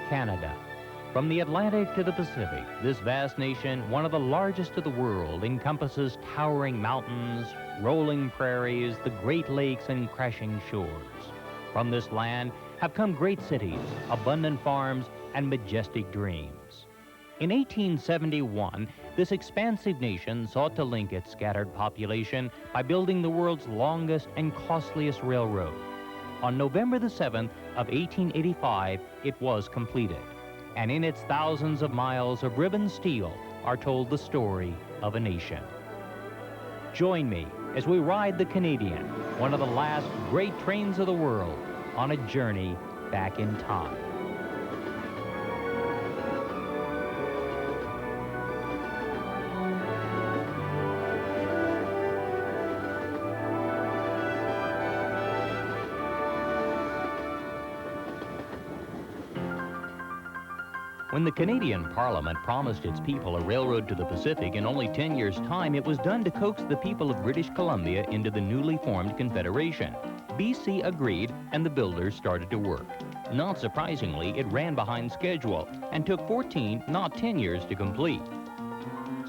Canada. From the Atlantic to the Pacific, this vast nation, one of the largest of the world, encompasses towering mountains, rolling prairies, the Great Lakes, and crashing shores. From this land have come great cities, abundant farms, and majestic dreams. In 1871, this expansive nation sought to link its scattered population by building the world's longest and costliest railroad. On November the 7th of 1885, it was completed. And in its thousands of miles of ribbon steel are told the story of a nation. Join me as we ride the Canadian, one of the last great trains of the world, on a journey back in time. When the Canadian Parliament promised its people a railroad to the Pacific in only 10 years' time, it was done to coax the people of British Columbia into the newly formed Confederation. BC agreed, and the builders started to work. Not surprisingly, it ran behind schedule and took 14, not 10 years to complete.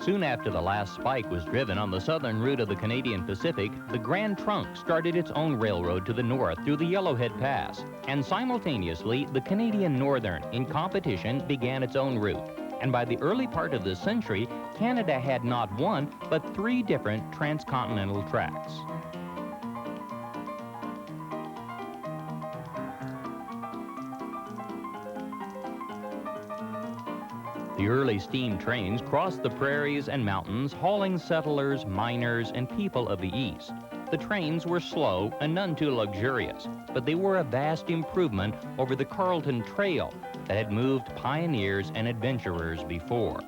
Soon after the last spike was driven on the southern route of the Canadian Pacific, the Grand Trunk started its own railroad to the north through the Yellowhead Pass. And simultaneously, the Canadian Northern, in competition, began its own route. And by the early part of this century, Canada had not one, but 3 different transcontinental tracks. The early steam trains crossed the prairies and mountains, hauling settlers, miners, and people of the East. The trains were slow and none too luxurious, but they were a vast improvement over the Carleton Trail that had moved pioneers and adventurers before.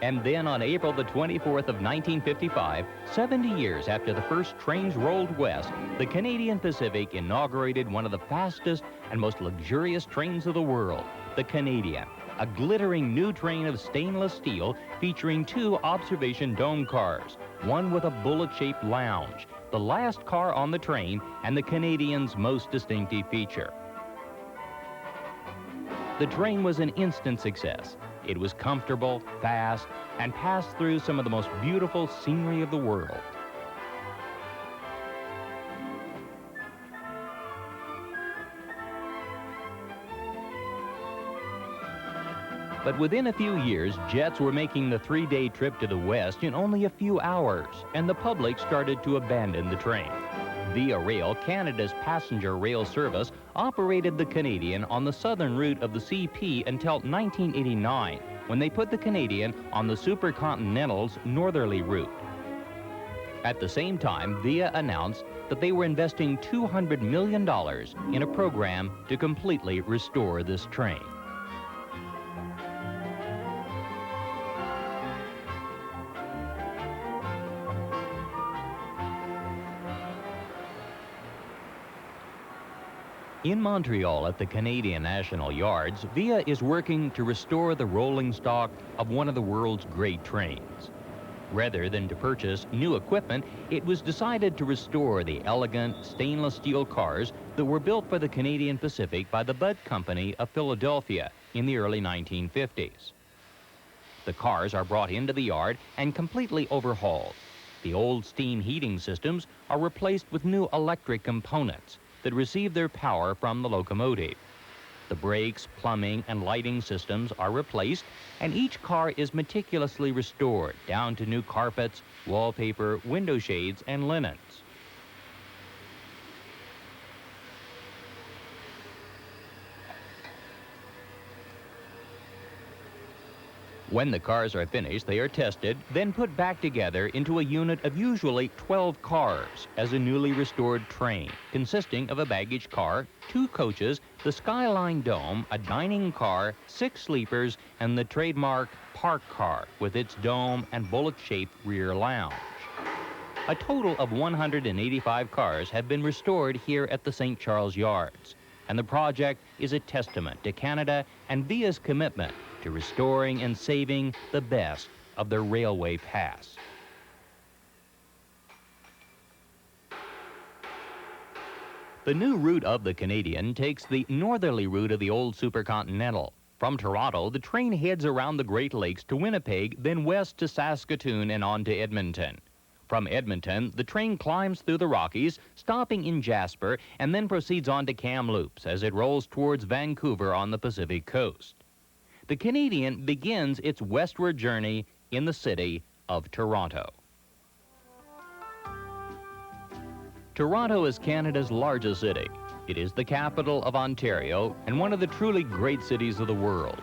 And then on April the 24th of 1955, 70 years after the first trains rolled west, the Canadian Pacific inaugurated one of the fastest and most luxurious trains of the world, the Canadian, a glittering new train of stainless steel featuring 2 observation dome cars, one with a bullet-shaped lounge, the last car on the train and the Canadian's most distinctive feature. The train was an instant success. It was comfortable, fast, and passed through some of the most beautiful scenery of the world. But within a few years, jets were making the 3-day trip to the west in only a few hours, and the public started to abandon the train. Via Rail, Canada's passenger rail service, operated the Canadian on the southern route of the CP until 1989, when they put the Canadian on the Supercontinental's northerly route. At the same time, Via announced that they were investing $200 million in a program to completely restore this train. In Montreal at the Canadian National Yards, Via is working to restore the rolling stock of one of the world's great trains. Rather than to purchase new equipment, it was decided to restore the elegant stainless steel cars that were built for the Canadian Pacific by the Budd Company of Philadelphia in the early 1950s. The cars are brought into the yard and completely overhauled. The old steam heating systems are replaced with new electric components that receive their power from the locomotive. The brakes, plumbing, and lighting systems are replaced, and each car is meticulously restored down to new carpets, wallpaper, window shades, and linens. When the cars are finished, they are tested, then put back together into a unit of usually 12 cars as a newly restored train, consisting of a baggage car, 2 coaches, the Skyline Dome, a dining car, 6 sleepers, and the trademark park car with its dome and bullet-shaped rear lounge. A total of 185 cars have been restored here at the St. Charles Yards, and the project is a testament to Canada and Via's commitment to restoring and saving the best of their railway past. The new route of the Canadian takes the northerly route of the old supercontinental. From Toronto, the train heads around the Great Lakes to Winnipeg, then west to Saskatoon and on to Edmonton. From Edmonton, the train climbs through the Rockies, stopping in Jasper, and then proceeds on to Kamloops as it rolls towards Vancouver on the Pacific coast. The Canadian begins its westward journey in the city of Toronto. Toronto is Canada's largest city. It is the capital of Ontario and one of the truly great cities of the world.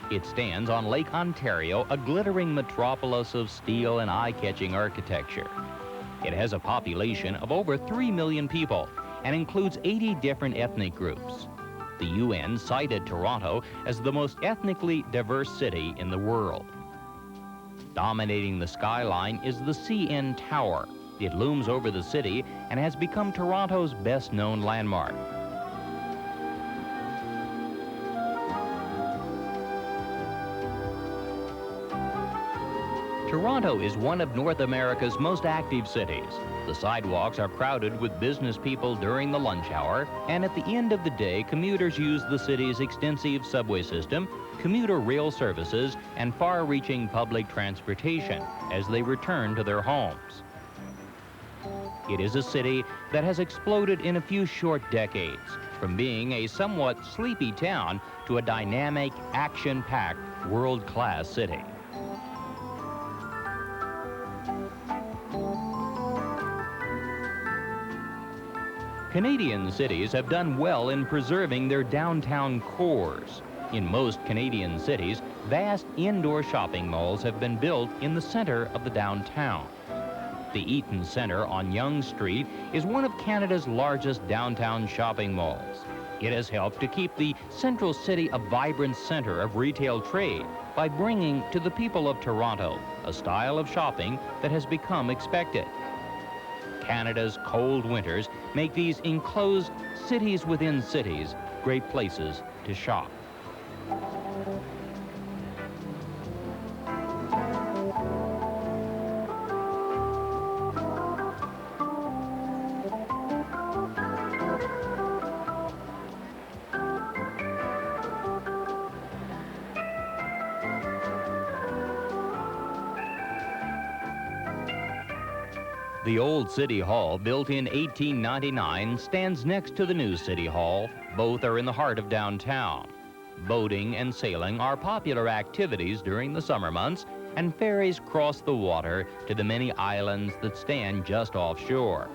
It stands on Lake Ontario, a glittering metropolis of steel and eye-catching architecture. It has a population of over 3 million people and includes 80 different ethnic groups. The UN cited Toronto as the most ethnically diverse city in the world. Dominating the skyline is the CN Tower. It looms over the city and has become Toronto's best-known landmark. Toronto is one of North America's most active cities. The sidewalks are crowded with business people during the lunch hour, and at the end of the day, commuters use the city's extensive subway system, commuter rail services, and far-reaching public transportation as they return to their homes. It is a city that has exploded in a few short decades, from being a somewhat sleepy town to a dynamic, action-packed, world-class city. Canadian cities have done well in preserving their downtown cores. In most Canadian cities, vast indoor shopping malls have been built in the center of the downtown. The Eaton Centre on Yonge Street is one of Canada's largest downtown shopping malls. It has helped to keep the central city a vibrant center of retail trade by bringing to the people of Toronto a style of shopping that has become expected. Canada's cold winters make these enclosed cities within cities great places to shop. The old City Hall, built in 1899, stands next to the new City Hall. Both are in the heart of downtown. Boating and sailing are popular activities during the summer months, and ferries cross the water to the many islands that stand just offshore.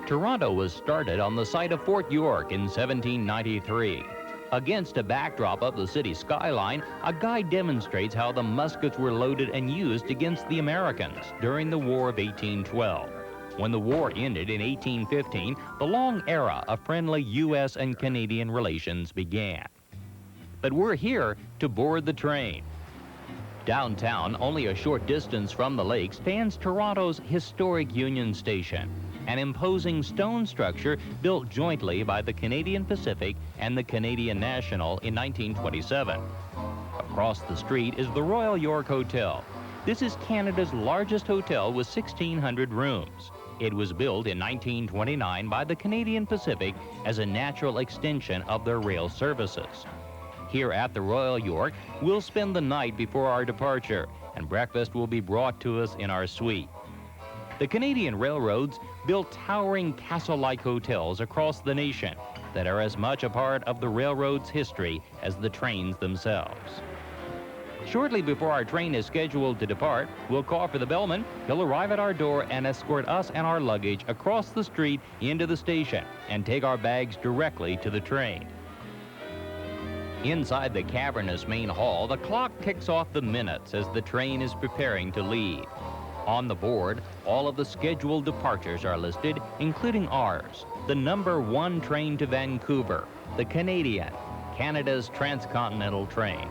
Toronto was started on the site of Fort York in 1793. Against a backdrop of the city skyline, a guide demonstrates how the muskets were loaded and used against the Americans during the War of 1812. When the war ended in 1815, the long era of friendly U.S. and Canadian relations began. But we're here to board the train. Downtown, only a short distance from the lake, stands Toronto's historic Union Station, an imposing stone structure built jointly by the Canadian Pacific and the Canadian National in 1927. Across the street is the Royal York Hotel. This is Canada's largest hotel with 1,600 rooms. It was built in 1929 by the Canadian Pacific as a natural extension of their rail services. Here at the Royal York, we'll spend the night before our departure, and breakfast will be brought to us in our suite. The Canadian railroads built towering castle-like hotels across the nation that are as much a part of the railroad's history as the trains themselves. Shortly before our train is scheduled to depart, we'll call for the bellman. He'll arrive at our door and escort us and our luggage across the street into the station and take our bags directly to the train. Inside the cavernous main hall, the clock ticks off the minutes as the train is preparing to leave. On the board, all of the scheduled departures are listed, including ours, the number 1 train to Vancouver, the Canadian, Canada's transcontinental train.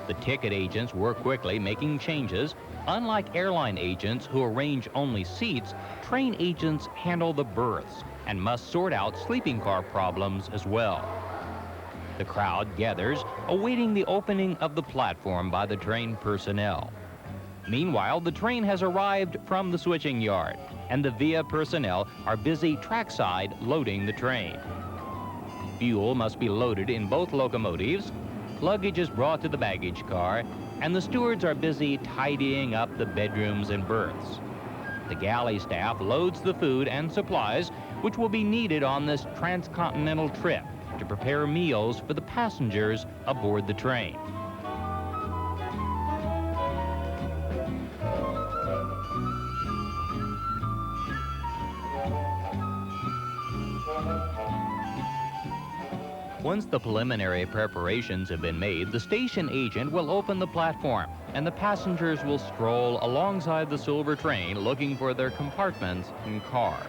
The ticket agents work quickly, making changes. Unlike airline agents who arrange only seats, train agents handle the berths and must sort out sleeping car problems as well. The crowd gathers, awaiting the opening of the platform by the train personnel. Meanwhile, the train has arrived from the switching yard, and the VIA personnel are busy trackside loading the train. Fuel must be loaded in both locomotives, luggage is brought to the baggage car, and the stewards are busy tidying up the bedrooms and berths. The galley staff loads the food and supplies which will be needed on this transcontinental trip to prepare meals for the passengers aboard the train. Once the preliminary preparations have been made, the station agent will open the platform, and the passengers will stroll alongside the silver train looking for their compartments and cars.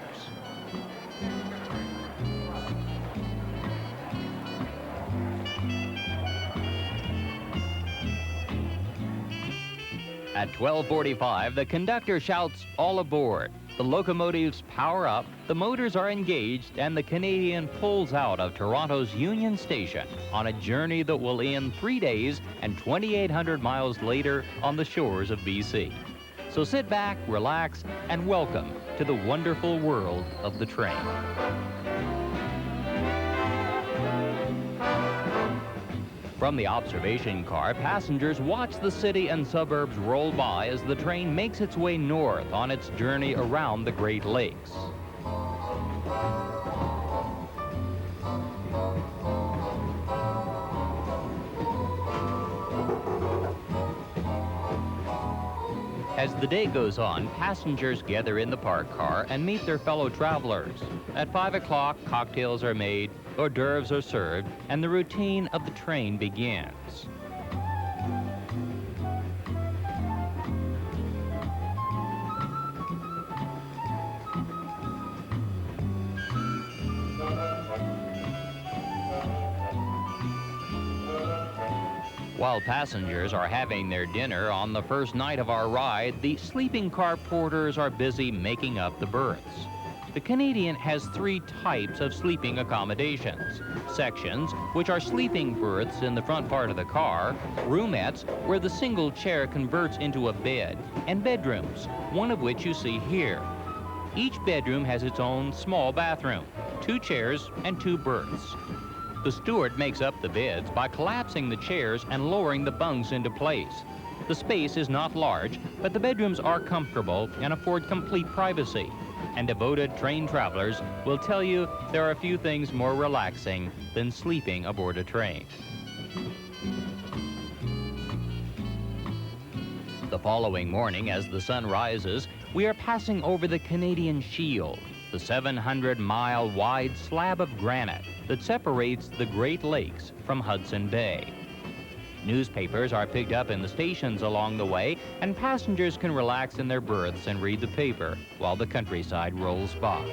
At 12:45, the conductor shouts, "All aboard." The locomotives power up, the motors are engaged, and the Canadian pulls out of Toronto's Union Station on a journey that will end 3 days and 2,800 miles later on the shores of BC. So sit back, relax, and welcome to the wonderful world of the train. From the observation car, passengers watch the city and suburbs roll by as the train makes its way north on its journey around the Great Lakes. As the day goes on, passengers gather in the parked car and meet their fellow travelers. At 5 o'clock, cocktails are made, hors d'oeuvres are served, and the routine of the train begins. While passengers are having their dinner on the first night of our ride, the sleeping car porters are busy making up the berths. The Canadian has 3 types of sleeping accommodations: sections, which are sleeping berths in the front part of the car, roomettes, where the single chair converts into a bed, and bedrooms, one of which you see here. Each bedroom has its own small bathroom, 2 chairs, and 2 berths. The steward makes up the beds by collapsing the chairs and lowering the bunks into place. The space is not large, but the bedrooms are comfortable and afford complete privacy. And devoted train travelers will tell you there are few things more relaxing than sleeping aboard a train. The following morning, as the sun rises, we are passing over the Canadian Shield, the 700-mile wide slab of granite that separates the Great Lakes from Hudson Bay. Newspapers are picked up in the stations along the way, and passengers can relax in their berths and read the paper while the countryside rolls by.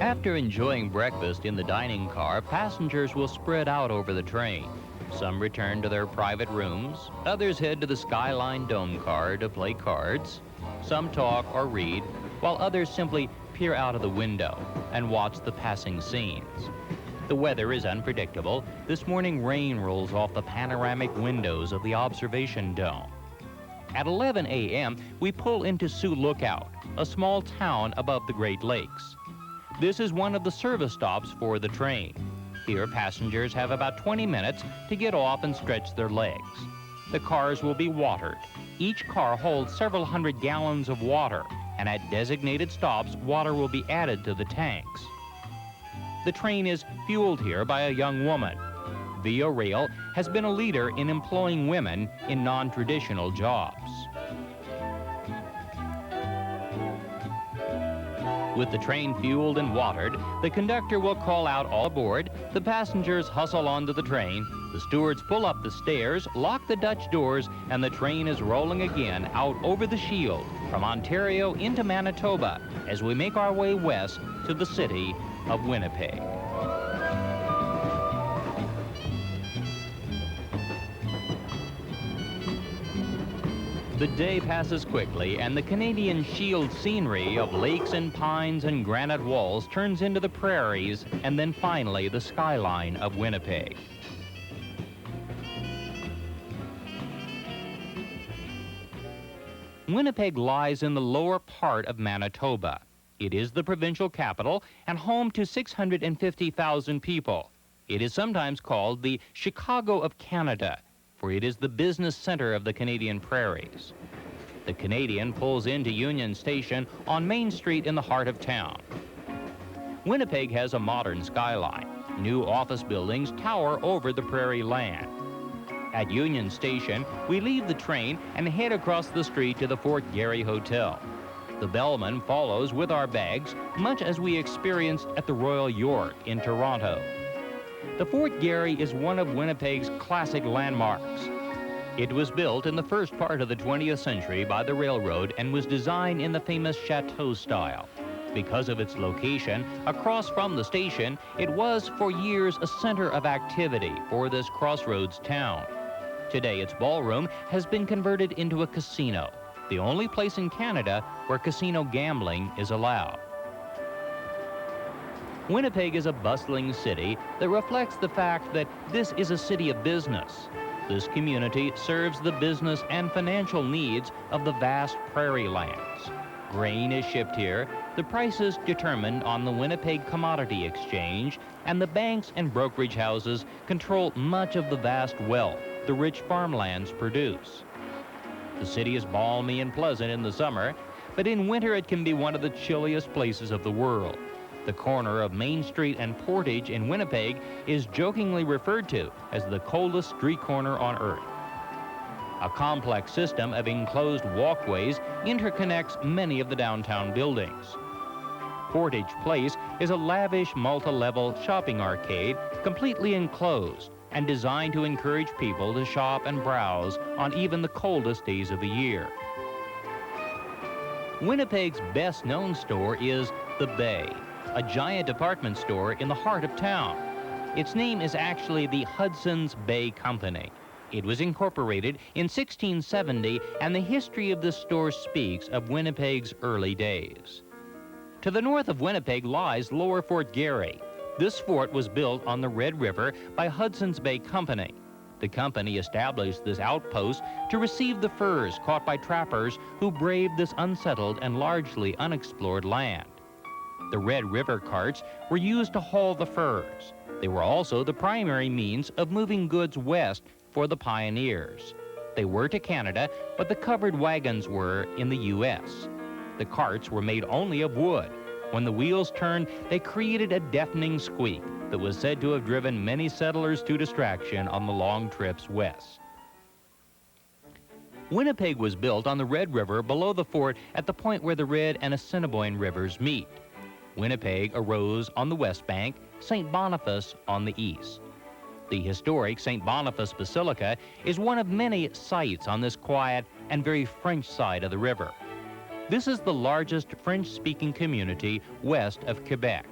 After enjoying breakfast in the dining car, passengers will spread out over the train. Some return to their private rooms, others head to the Skyline Dome car to play cards. Some talk or read, while others simply peer out of the window and watch the passing scenes. The weather is unpredictable. This morning, rain rolls off the panoramic windows of the observation dome. At 11 a.m., we pull into Sioux Lookout, a small town above the Great Lakes. This is one of the service stops for the train. Here, passengers have about 20 minutes to get off and stretch their legs. The cars will be watered. Each car holds several hundred gallons of water, and at designated stops, water will be added to the tanks. The train is fueled here by a young woman. Via Rail has been a leader in employing women in non-traditional jobs. With the train fueled and watered, the conductor will call out all aboard, the passengers hustle onto the train, the stewards pull up the stairs, lock the Dutch doors, and the train is rolling again out over the Shield from Ontario into Manitoba as we make our way west to the city of Winnipeg. The day passes quickly, and the Canadian Shield scenery of lakes and pines and granite walls turns into the prairies, and then finally the skyline of Winnipeg. Winnipeg lies in the lower part of Manitoba. It is the provincial capital and home to 650,000 people. It is sometimes called the Chicago of Canada, for it is the business center of the Canadian prairies. The Canadian pulls into Union Station on Main Street in the heart of town. Winnipeg has a modern skyline. New office buildings tower over the prairie land. At Union Station, we leave the train and head across the street to the Fort Garry Hotel. The bellman follows with our bags, much as we experienced at the Royal York in Toronto. The Fort Garry is one of Winnipeg's classic landmarks. It was built in the first part of the 20th century by the railroad and was designed in the famous chateau style. Because of its location, across from the station, it was for years a center of activity for this crossroads town. Today, its ballroom has been converted into a casino, the only place in Canada where casino gambling is allowed. Winnipeg is a bustling city that reflects the fact that this is a city of business. This community serves the business and financial needs of the vast prairie lands. Grain is shipped here, the prices determined on the Winnipeg Commodity Exchange, and the banks and brokerage houses control much of the vast wealth the rich farmlands produce. The city is balmy and pleasant in the summer, but in winter it can be one of the chilliest places of the world. The corner of Main Street and Portage in Winnipeg is jokingly referred to as the coldest street corner on earth. A complex system of enclosed walkways interconnects many of the downtown buildings. Portage Place is a lavish multi-level shopping arcade completely enclosed and designed to encourage people to shop and browse on even the coldest days of the year. Winnipeg's best-known store is The Bay, a giant department store in the heart of town. Its name is actually the Hudson's Bay Company. It was incorporated in 1670, and the history of this store speaks of Winnipeg's early days. To the north of Winnipeg lies Lower Fort Garry. This fort was built on the Red River by Hudson's Bay Company. The company established this outpost to receive the furs caught by trappers who braved this unsettled and largely unexplored land. The Red River carts were used to haul the furs. They were also the primary means of moving goods west for the pioneers. They were to Canada what the covered wagons were in the U.S. The carts were made only of wood. When the wheels turned, they created a deafening squeak that was said to have driven many settlers to distraction on the long trips west. Winnipeg was built on the Red River below the fort at the point where the Red and Assiniboine rivers meet. Winnipeg arose on the west bank, St. Boniface on the east. The historic St. Boniface Basilica is one of many sites on this quiet and very French side of the river. This is the largest French-speaking community west of Quebec.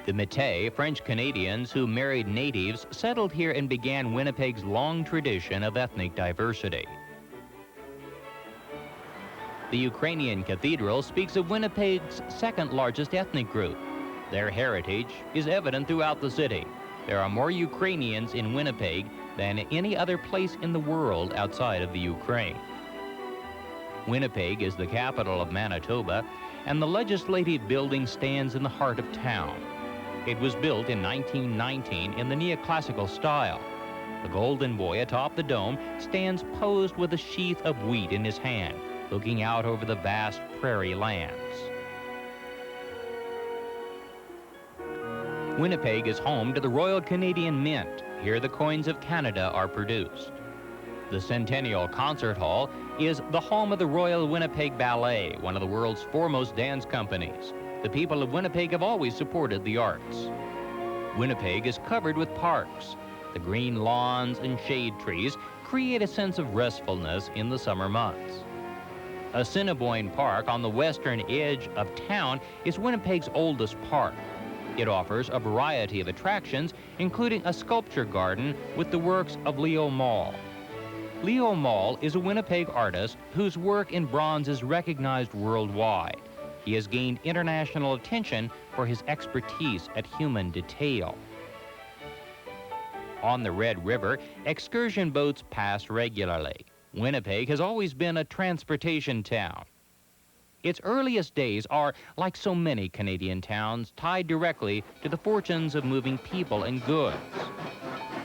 The Métis, French Canadians who married natives, settled here and began Winnipeg's long tradition of ethnic diversity. The Ukrainian Cathedral speaks of Winnipeg's second largest ethnic group. Their heritage is evident throughout the city. There are more Ukrainians in Winnipeg than any other place in the world outside of the Ukraine. Winnipeg is the capital of Manitoba, and the legislative building stands in the heart of town. It was built in 1919 in the neoclassical style. The golden boy atop the dome stands posed with a sheath of wheat in his hand, looking out over the vast prairie lands. Winnipeg is home to the Royal Canadian Mint. Here the coins of Canada are produced. The Centennial Concert Hall is the home of the Royal Winnipeg Ballet, one of the world's foremost dance companies. The people of Winnipeg have always supported the arts. Winnipeg is covered with parks. The green lawns and shade trees create a sense of restfulness in the summer months. Assiniboine Park on the western edge of town is Winnipeg's oldest park. It offers a variety of attractions, including a sculpture garden with the works of Leo Mall. Leo Mall is a Winnipeg artist whose work in bronze is recognized worldwide. He has gained international attention for his expertise at human detail. On the Red River, excursion boats pass regularly. Winnipeg has always been a transportation town. Its earliest days are, like so many Canadian towns, tied directly to the fortunes of moving people and goods.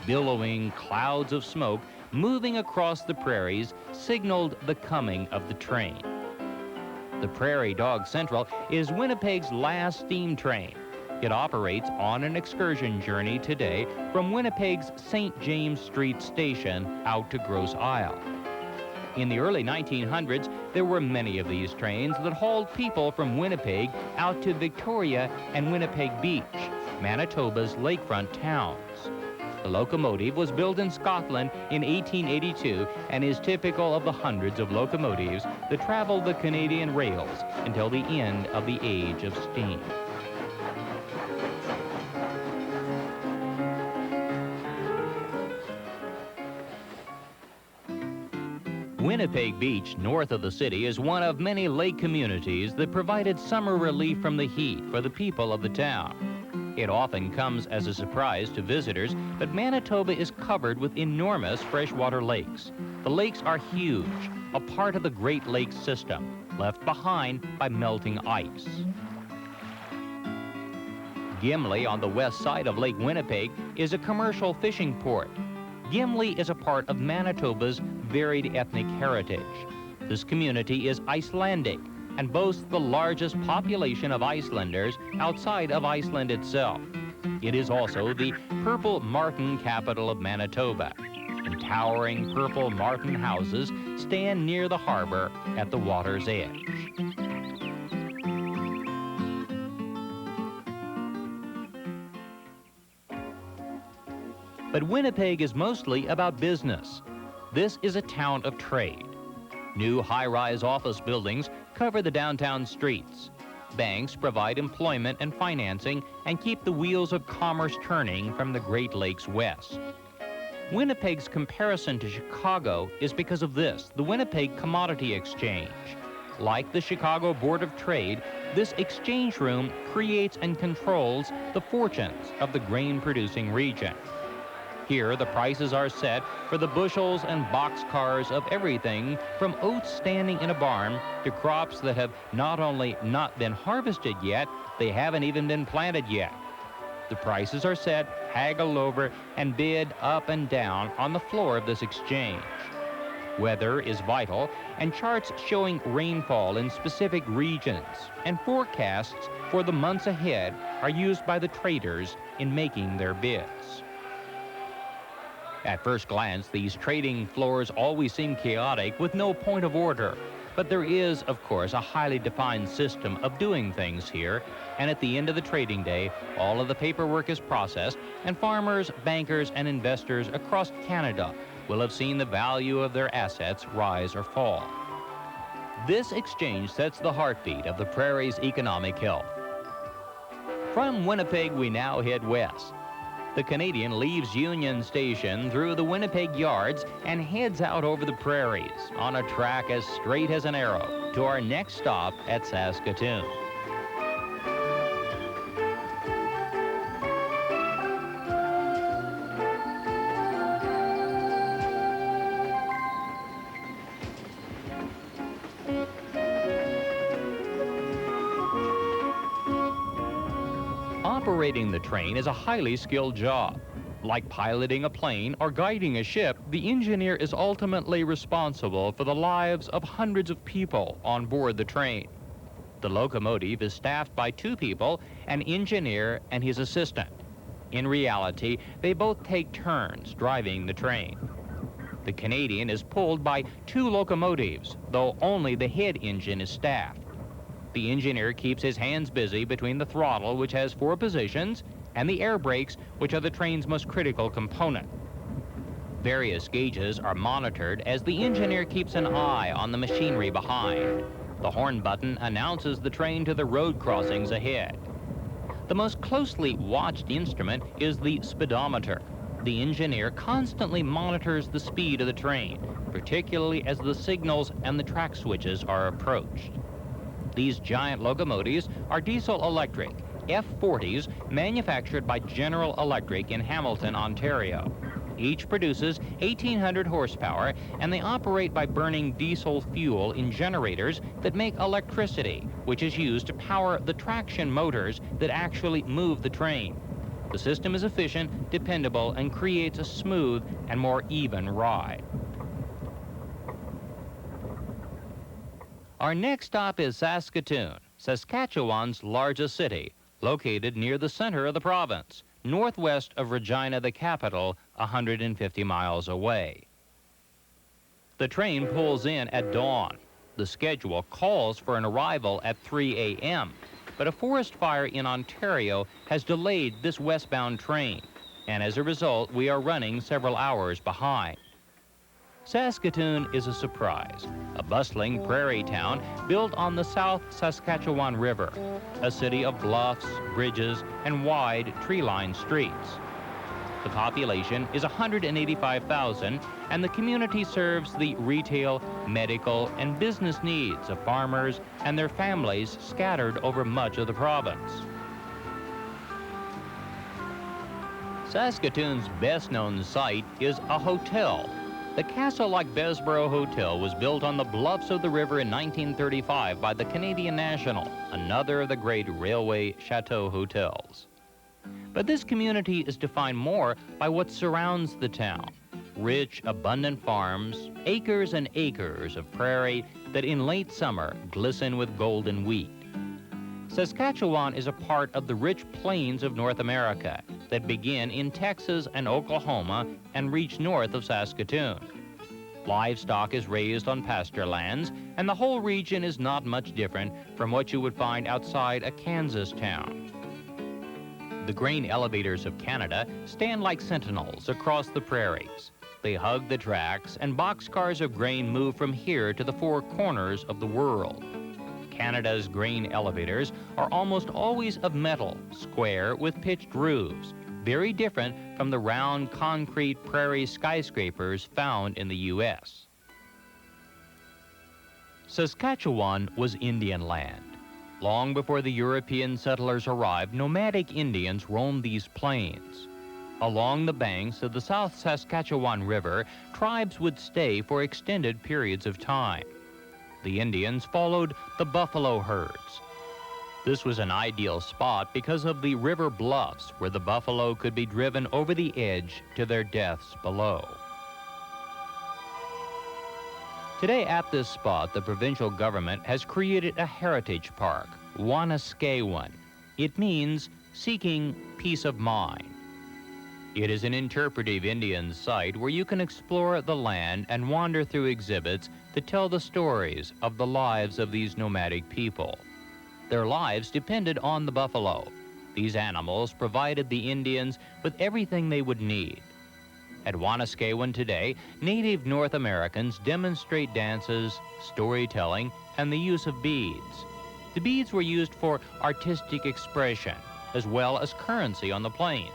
Billowing clouds of smoke moving across the prairies signaled the coming of the train. The Prairie Dog Central is Winnipeg's last steam train. It operates on an excursion journey today from Winnipeg's St. James Street station out to Grosse Isle. In the early 1900s, there were many of these trains that hauled people from Winnipeg out to Victoria and Winnipeg Beach, Manitoba's lakefront towns. The locomotive was built in Scotland in 1882 and is typical of the hundreds of locomotives that traveled the Canadian rails until the end of the age of steam. Winnipeg Beach, north of the city, is one of many lake communities that provided summer relief from the heat for the people of the town. It often comes as a surprise to visitors, but Manitoba is covered with enormous freshwater lakes. The lakes are huge, a part of the Great Lakes system, left behind by melting ice. Gimli, on the west side of Lake Winnipeg, is a commercial fishing port. Gimli is a part of Manitoba's varied ethnic heritage. This community is Icelandic and boasts the largest population of Icelanders outside of Iceland itself. It is also the Purple Martin capital of Manitoba, and towering purple martin houses stand near the harbor at the water's edge. But Winnipeg is mostly about business. This is a town of trade. New high-rise office buildings cover the downtown streets. Banks provide employment and financing and keep the wheels of commerce turning from the Great Lakes west. Winnipeg's comparison to Chicago is because of this, the Winnipeg Commodity Exchange. Like the Chicago Board of Trade, this exchange room creates and controls the fortunes of the grain-producing region. Here, the prices are set for the bushels and boxcars of everything from oats standing in a barn to crops that have not only not been harvested yet, they haven't even been planted yet. The prices are set, haggled over, and bid up and down on the floor of this exchange. Weather is vital, and charts showing rainfall in specific regions and forecasts for the months ahead are used by the traders in making their bids. At first glance, these trading floors always seem chaotic with no point of order. But there is, of course, a highly defined system of doing things here, and at the end of the trading day, all of the paperwork is processed, and farmers, bankers, and investors across Canada will have seen the value of their assets rise or fall. This exchange sets the heartbeat of the prairie's economic health. From Winnipeg, we now head west. The Canadian leaves Union Station through the Winnipeg yards and heads out over the prairies on a track as straight as an arrow to our next stop at Saskatoon. Operating the train is a highly skilled job. Like piloting a plane or guiding a ship, the engineer is ultimately responsible for the lives of hundreds of people on board the train. The locomotive is staffed by two people, an engineer and his assistant. In reality, they both take turns driving the train. The Canadian is pulled by two locomotives, though only the head engine is staffed. The engineer keeps his hands busy between the throttle, which has 4 positions, and the air brakes, which are the train's most critical component. Various gauges are monitored as the engineer keeps an eye on the machinery behind. The horn button announces the train to the road crossings ahead. The most closely watched instrument is the speedometer. The engineer constantly monitors the speed of the train, particularly as the signals and the track switches are approached. These giant locomotives are diesel-electric F-40s manufactured by General Electric in Hamilton, Ontario. Each produces 1,800 horsepower, and they operate by burning diesel fuel in generators that make electricity, which is used to power the traction motors that actually move the train. The system is efficient, dependable, and creates a smooth and more even ride. Our next stop is Saskatoon, Saskatchewan's largest city, located near the center of the province, northwest of Regina, the capital, 150 miles away. The train pulls in at dawn. The schedule calls for an arrival at 3 a.m., but a forest fire in Ontario has delayed this westbound train, and as a result, we are running several hours behind. Saskatoon is a surprise, a bustling prairie town built on the South Saskatchewan River, a city of bluffs, bridges, and wide tree-lined streets. The population is 185,000, and the community serves the retail, medical, and business needs of farmers and their families scattered over much of the province. Saskatoon's best-known site is a hotel. The castle-like Bessborough Hotel was built on the bluffs of the river in 1935 by the Canadian National, another of the great railway chateau hotels. But this community is defined more by what surrounds the town. Rich, abundant farms, acres and acres of prairie that in late summer glisten with golden wheat. Saskatchewan is a part of the rich plains of North America that begin in Texas and Oklahoma and reach north of Saskatoon. Livestock is raised on pasture lands, and the whole region is not much different from what you would find outside a Kansas town. The grain elevators of Canada stand like sentinels across the prairies. They hug the tracks, and boxcars of grain move from here to the four corners of the world. Canada's grain elevators are almost always of metal, square with pitched roofs, very different from the round concrete prairie skyscrapers found in the U.S. Saskatchewan was Indian land. Long before the European settlers arrived, nomadic Indians roamed these plains. Along the banks of the South Saskatchewan River, tribes would stay for extended periods of time. The Indians followed the buffalo herds. This was an ideal spot because of the river bluffs where the buffalo could be driven over the edge to their deaths below. Today at this spot, the provincial government has created a heritage park, Wanuskewin. It means seeking peace of mind. It is an interpretive Indian site where you can explore the land and wander through exhibits that tell the stories of the lives of these nomadic people. Their lives depended on the buffalo. These animals provided the Indians with everything they would need. At Wanuskewin today, native North Americans demonstrate dances, storytelling, and the use of beads. The beads were used for artistic expression, as well as currency on the plains.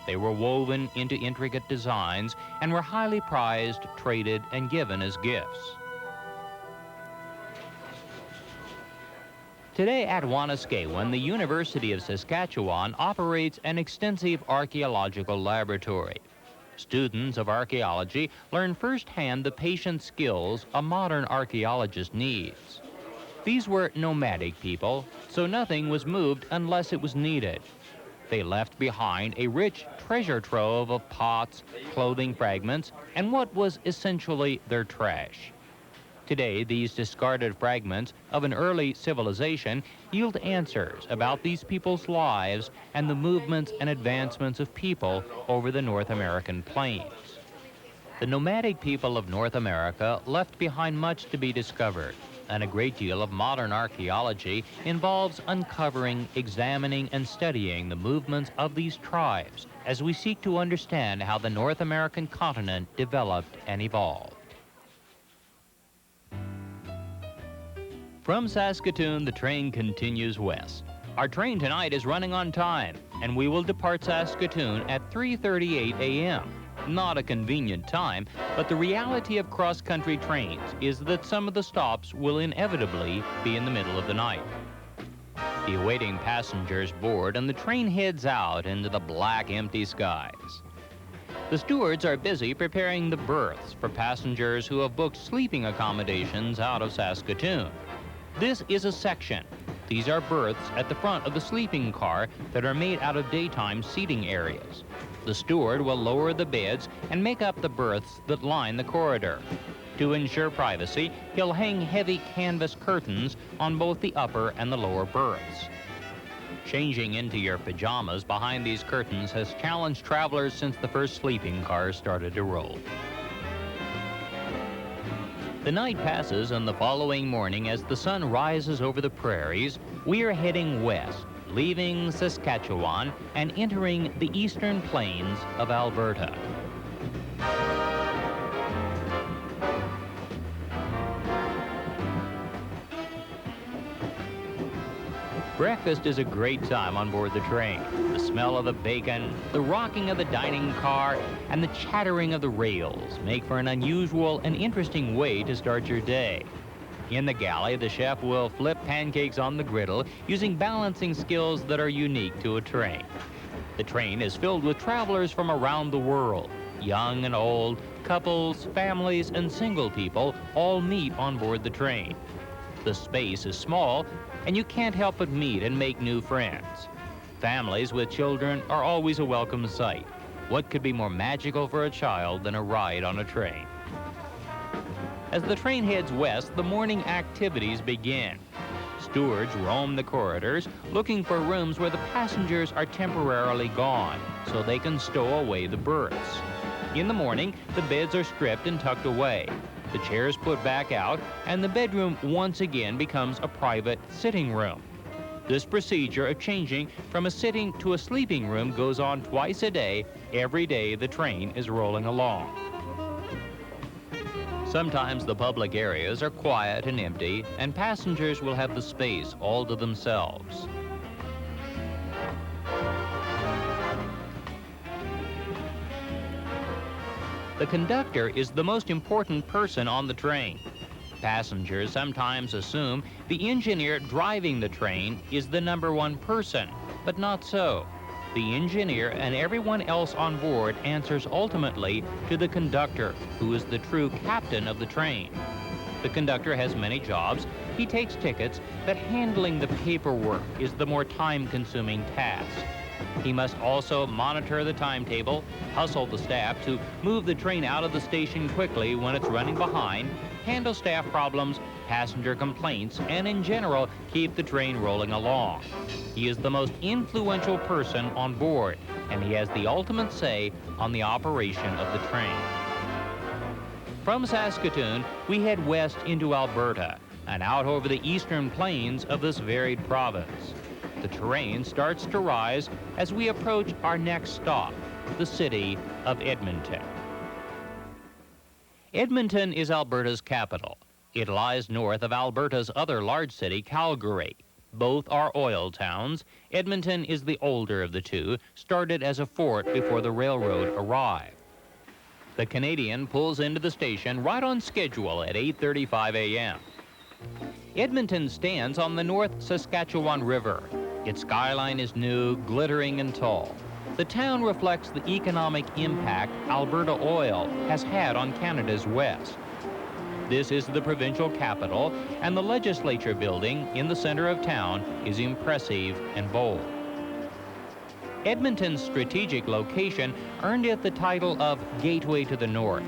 They were woven into intricate designs and were highly prized, traded, and given as gifts. Today at Wanuskewin, the University of Saskatchewan operates an extensive archaeological laboratory. Students of archaeology learn firsthand the patient skills a modern archaeologist needs. These were nomadic people, so nothing was moved unless it was needed. They left behind a rich treasure trove of pots, clothing fragments, and what was essentially their trash. Today, these discarded fragments of an early civilization yield answers about these people's lives and the movements and advancements of people over the North American plains. The nomadic people of North America left behind much to be discovered, and a great deal of modern archaeology involves uncovering, examining, and studying the movements of these tribes as we seek to understand how the North American continent developed and evolved. From Saskatoon, the train continues west. Our train tonight is running on time, and we will depart Saskatoon at 3:38 a.m. Not a convenient time, but the reality of cross-country trains is that some of the stops will inevitably be in the middle of the night. The awaiting passengers board, and the train heads out into the black, empty skies. The stewards are busy preparing the berths for passengers who have booked sleeping accommodations out of Saskatoon. This is a section. These are berths at the front of the sleeping car that are made out of daytime seating areas. The steward will lower the beds and make up the berths that line the corridor. To ensure privacy, he'll hang heavy canvas curtains on both the upper and the lower berths. Changing into your pajamas behind these curtains has challenged travelers since the first sleeping cars started to roll. The night passes, and the following morning, as the sun rises over the prairies, we are heading west, leaving Saskatchewan and entering the eastern plains of Alberta. Breakfast is a great time on board the train. The smell of the bacon, the rocking of the dining car, and the chattering of the rails make for an unusual and interesting way to start your day. In the galley, the chef will flip pancakes on the griddle using balancing skills that are unique to a train. The train is filled with travelers from around the world. Young and old, couples, families, and single people all meet on board the train. The space is small, and you can't help but meet and make new friends. Families with children are always a welcome sight. What could be more magical for a child than a ride on a train? As the train heads west, the morning activities begin. Stewards roam the corridors, looking for rooms where the passengers are temporarily gone, so they can stow away the berths. In the morning, the beds are stripped and tucked away. The chairs put back out, and the bedroom once again becomes a private sitting room. This procedure of changing from a sitting to a sleeping room goes on twice a day, every day the train is rolling along. Sometimes the public areas are quiet and empty, and passengers will have the space all to themselves. The conductor is the most important person on the train. Passengers sometimes assume the engineer driving the train is the #1 person, but not so. The engineer and everyone else on board answers ultimately to the conductor, who is the true captain of the train. The conductor has many jobs. He takes tickets, but handling the paperwork is the more time-consuming task. He must also monitor the timetable, hustle the staff to move the train out of the station quickly when it's running behind, handle staff problems, passenger complaints, and in general, keep the train rolling along. He is the most influential person on board, and he has the ultimate say on the operation of the train. From Saskatoon, we head west into Alberta and out over the eastern plains of this varied province. The terrain starts to rise as we approach our next stop, the city of Edmonton. Edmonton is Alberta's capital. It lies north of Alberta's other large city, Calgary. Both are oil towns. Edmonton is the older of the two, started as a fort before the railroad arrived. The Canadian pulls into the station right on schedule at 8:35 a.m. Edmonton stands on the North Saskatchewan River. Its skyline is new, glittering, and tall. The town reflects the economic impact Alberta oil has had on Canada's west. This is the provincial capital, and the legislature building in the center of town is impressive and bold. Edmonton's strategic location earned it the title of Gateway to the North.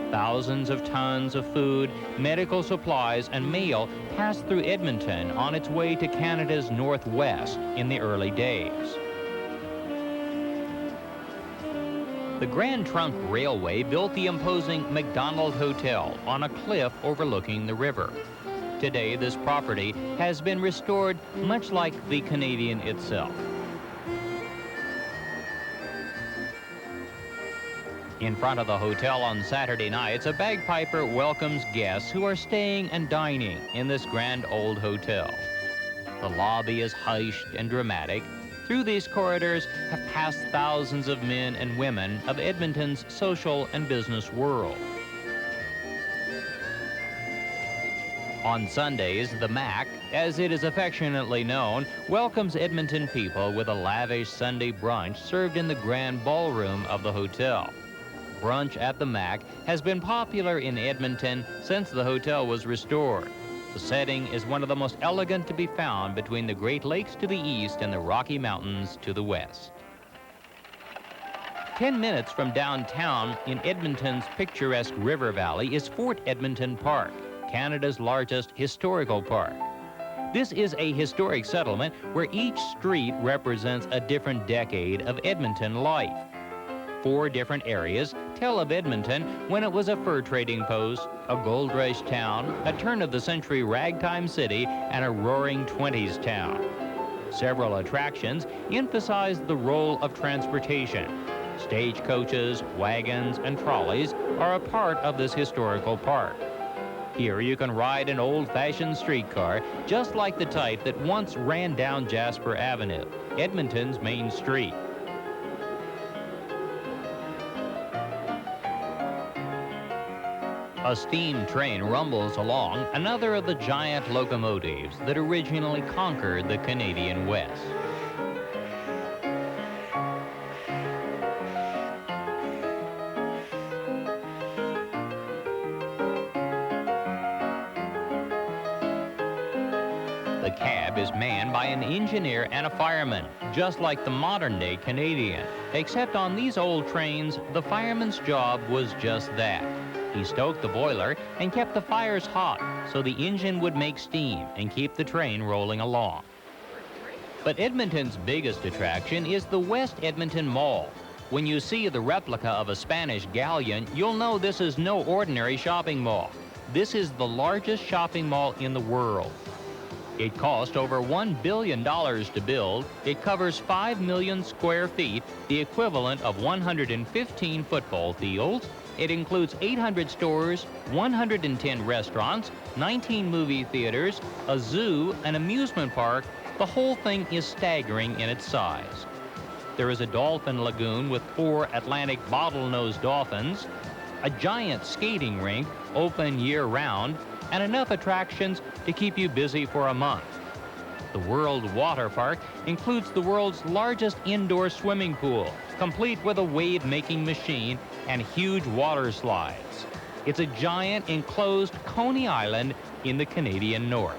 Thousands of tons of food, medical supplies, and mail passed through Edmonton on its way to Canada's northwest in the early days. The Grand Trunk Railway built the imposing McDonald Hotel on a cliff overlooking the river. Today, this property has been restored much like the Canadian itself. In front of the hotel on Saturday nights, a bagpiper welcomes guests who are staying and dining in this grand old hotel. The lobby is hushed and dramatic. Through these corridors have passed thousands of men and women of Edmonton's social and business world. On Sundays, the Mac, as it is affectionately known, welcomes Edmonton people with a lavish Sunday brunch served in the grand ballroom of the hotel. Brunch at the Mac has been popular in Edmonton since the hotel was restored. The setting is one of the most elegant to be found between the Great Lakes to the east and the Rocky Mountains to the west. 10 minutes from downtown in Edmonton's picturesque river valley is Fort Edmonton Park, Canada's largest historical park. This is a historic settlement where each street represents a different decade of Edmonton life. 4 different areas tell of Edmonton when it was a fur trading post, a gold rush town, a turn-of-the-century ragtime city, and a roaring 20s town. Several attractions emphasize the role of transportation. Stagecoaches, wagons, and trolleys are a part of this historical park. Here you can ride an old-fashioned streetcar, just like the type that once ran down Jasper Avenue, Edmonton's main street. A steam train rumbles along, another of the giant locomotives that originally conquered the Canadian West. The cab is manned by an engineer and a fireman, just like the modern-day Canadian. Except on these old trains, the fireman's job was just that. He stoked the boiler and kept the fires hot so the engine would make steam and keep the train rolling along. But Edmonton's biggest attraction is the West Edmonton Mall. When you see the replica of a Spanish galleon, you'll know this is no ordinary shopping mall. This is the largest shopping mall in the world. It cost over $1 billion to build. It covers 5 million square feet, the equivalent of 115 football fields. It includes 800 stores, 110 restaurants, 19 movie theaters, a zoo, an amusement park. The whole thing is staggering in its size. There is a dolphin lagoon with 4 Atlantic bottlenose dolphins, a giant skating rink open year-round, and enough attractions to keep you busy for a month. The World Water Park includes the world's largest indoor swimming pool, complete with a wave-making machine and huge water slides. It's a giant enclosed Coney Island in the Canadian North.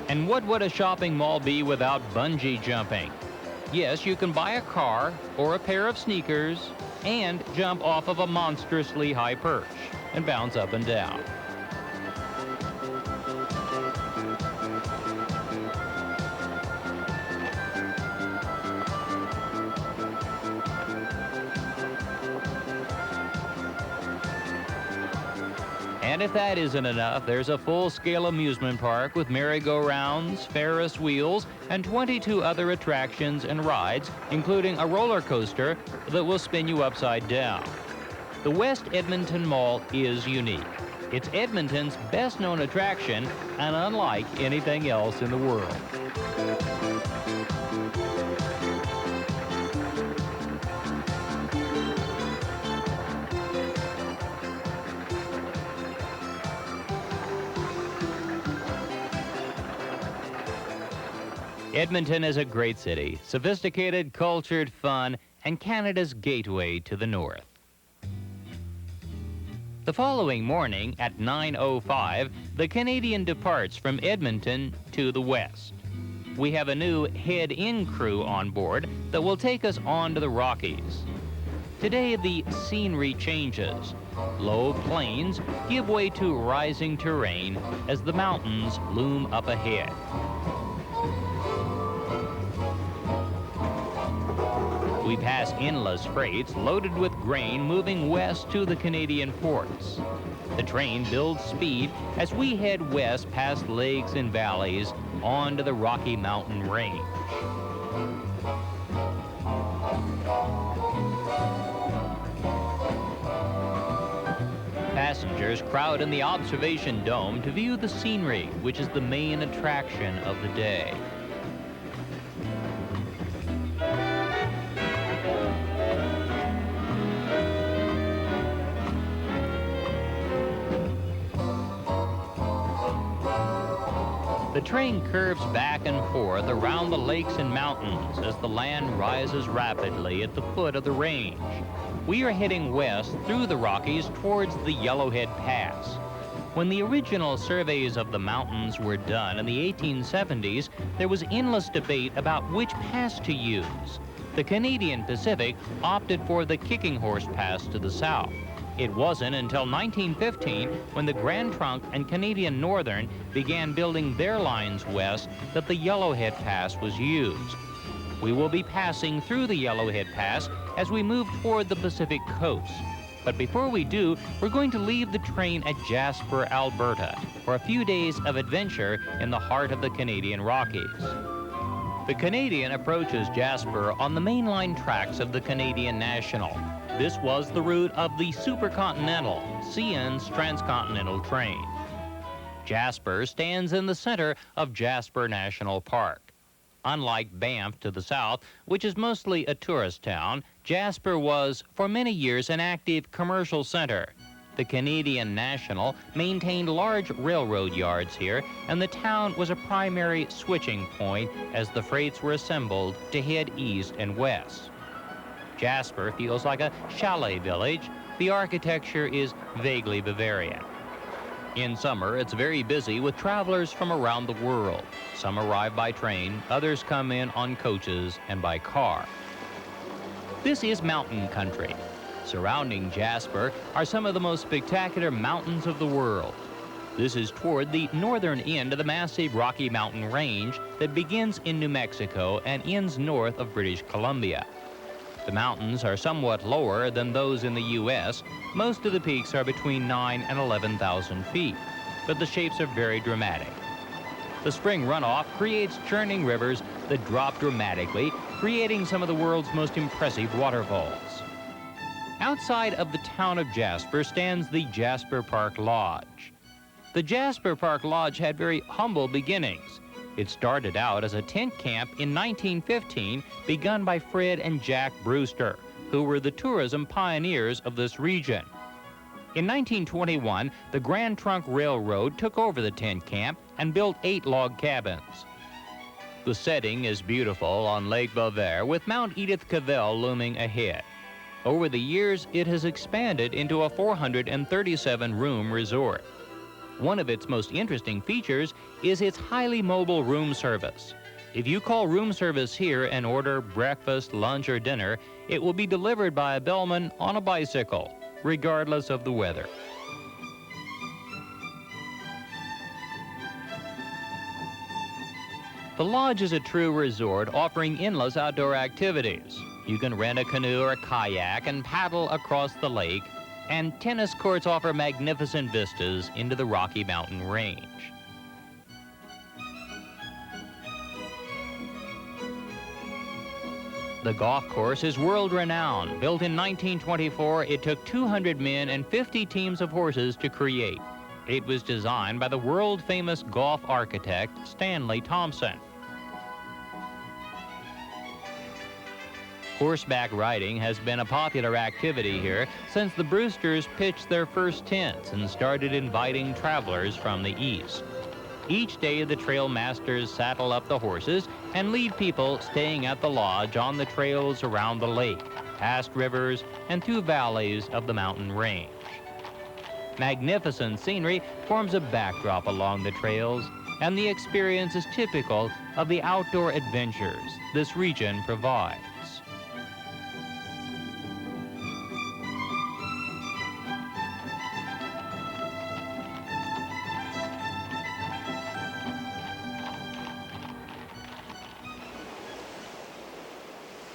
And what would a shopping mall be without bungee jumping? Yes, you can buy a car or a pair of sneakers and jump off of a monstrously high perch and bounce up and down. And if that isn't enough, there's a full-scale amusement park with merry-go-rounds, Ferris wheels, and 22 other attractions and rides, including a roller coaster that will spin you upside down. The West Edmonton Mall is unique. It's Edmonton's best-known attraction and unlike anything else in the world. Edmonton is a great city, sophisticated, cultured, fun, and Canada's gateway to the north. The following morning at 9:05, the Canadian departs from Edmonton to the west. We have a new head-in crew on board that will take us on to the Rockies. Today, the scenery changes. Low plains give way to rising terrain as the mountains loom up ahead. We pass endless freights loaded with grain moving west to the Canadian ports. The train builds speed as we head west past lakes and valleys onto the Rocky Mountain Range. Passengers crowd in the observation dome to view the scenery, which is the main attraction of the day. The train curves back and forth around the lakes and mountains as the land rises rapidly at the foot of the range. We are heading west through the Rockies towards the Yellowhead Pass. When the original surveys of the mountains were done in the 1870s, there was endless debate about which pass to use. The Canadian Pacific opted for the Kicking Horse Pass to the south. It wasn't until 1915, when the Grand Trunk and Canadian Northern began building their lines west, that the Yellowhead Pass was used. We will be passing through the Yellowhead Pass as we move toward the Pacific coast. But before we do, we're going to leave the train at Jasper, Alberta, for a few days of adventure in the heart of the Canadian Rockies. The Canadian approaches Jasper on the mainline tracks of the Canadian National. This was the route of the supercontinental, CN's transcontinental train. Jasper stands in the center of Jasper National Park. Unlike Banff to the south, which is mostly a tourist town, Jasper was, for many years, an active commercial center. The Canadian National maintained large railroad yards here, and the town was a primary switching point as the freights were assembled to head east and west. Jasper feels like a chalet village. The architecture is vaguely Bavarian. In summer, it's very busy with travelers from around the world. Some arrive by train, others come in on coaches and by car. This is mountain country. Surrounding Jasper are some of the most spectacular mountains of the world. This is toward the northern end of the massive Rocky Mountain Range that begins in New Mexico and ends north of British Columbia. The mountains are somewhat lower than those in the U.S. Most of the peaks are between 9,000 and 11,000 feet, but the shapes are very dramatic. The spring runoff creates churning rivers that drop dramatically, creating some of the world's most impressive waterfalls. Outside of the town of Jasper stands the Jasper Park Lodge. The Jasper Park Lodge had very humble beginnings. It started out as a tent camp in 1915, begun by Fred and Jack Brewster, who were the tourism pioneers of this region. In 1921, the Grand Trunk Railroad took over the tent camp and built 8 log cabins. The setting is beautiful on Lake Belver, with Mount Edith Cavell looming ahead. Over the years, it has expanded into a 437-room resort. One of its most interesting features is its highly mobile room service. If you call room service here and order breakfast, lunch, or dinner, it will be delivered by a bellman on a bicycle, regardless of the weather. The lodge is a true resort offering endless outdoor activities. You can rent a canoe or a kayak and paddle across the lake, and tennis courts offer magnificent vistas into the Rocky Mountain Range. The golf course is world-renowned. Built in 1924, it took 200 men and 50 teams of horses to create. It was designed by the world-famous golf architect Stanley Thompson. Horseback riding has been a popular activity here since the Brewsters pitched their first tents and started inviting travelers from the east. Each day, the trail masters saddle up the horses and lead people staying at the lodge on the trails around the lake, past rivers, and through valleys of the mountain range. Magnificent scenery forms a backdrop along the trails, and the experience is typical of the outdoor adventures this region provides.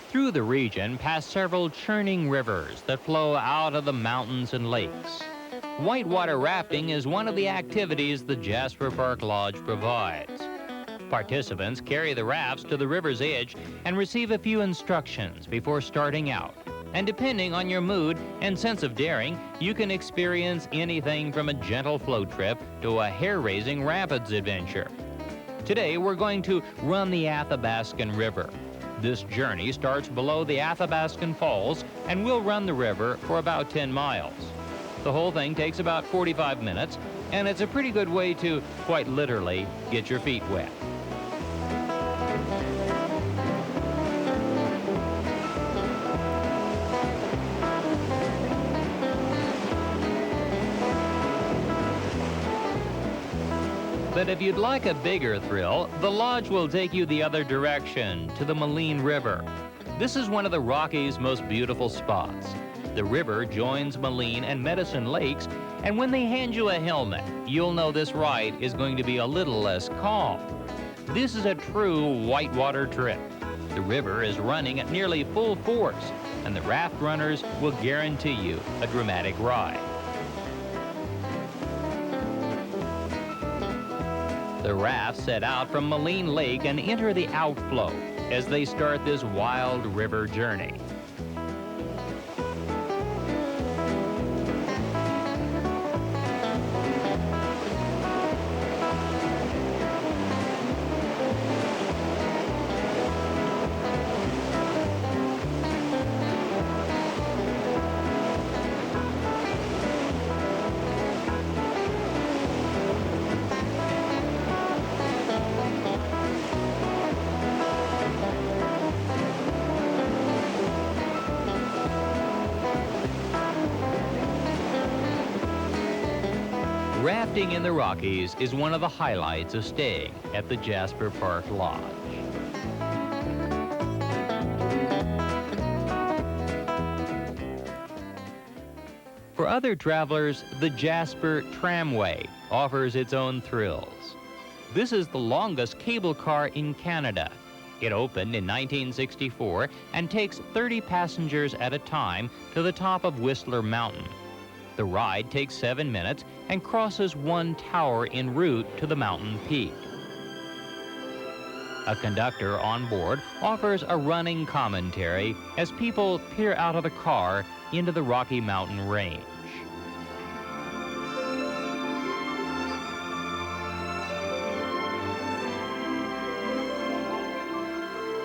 Through the region pass several churning rivers that flow out of the mountains and lakes. Whitewater rafting is one of the activities the Jasper Park Lodge provides. Participants carry the rafts to the river's edge and receive a few instructions before starting out. And depending on your mood and sense of daring, you can experience anything from a gentle float trip to a hair-raising rapids adventure. Today, we're going to run the Athabascan River. This journey starts below the Athabascan Falls, and we'll run the river for about 10 miles. The whole thing takes about 45 minutes, and it's a pretty good way to, quite literally, get your feet wet. But if you'd like a bigger thrill, the lodge will take you the other direction, to the Moline River. This is one of the Rockies' most beautiful spots. The river joins Moline and Medicine Lakes, and when they hand you a helmet, you'll know this ride is going to be a little less calm. This is a true whitewater trip. The river is running at nearly full force, and the raft runners will guarantee you a dramatic ride. The rafts set out from Moline Lake and enter the outflow as they start this wild river journey. Rafting in the Rockies is one of the highlights of staying at the Jasper Park Lodge. For other travelers, the Jasper Tramway offers its own thrills. This is the longest cable car in Canada. It opened in 1964 and takes 30 passengers at a time to the top of Whistler Mountain. The ride takes 7 minutes and crosses one tower en route to the mountain peak. A conductor on board offers a running commentary as people peer out of the car into the Rocky Mountain range.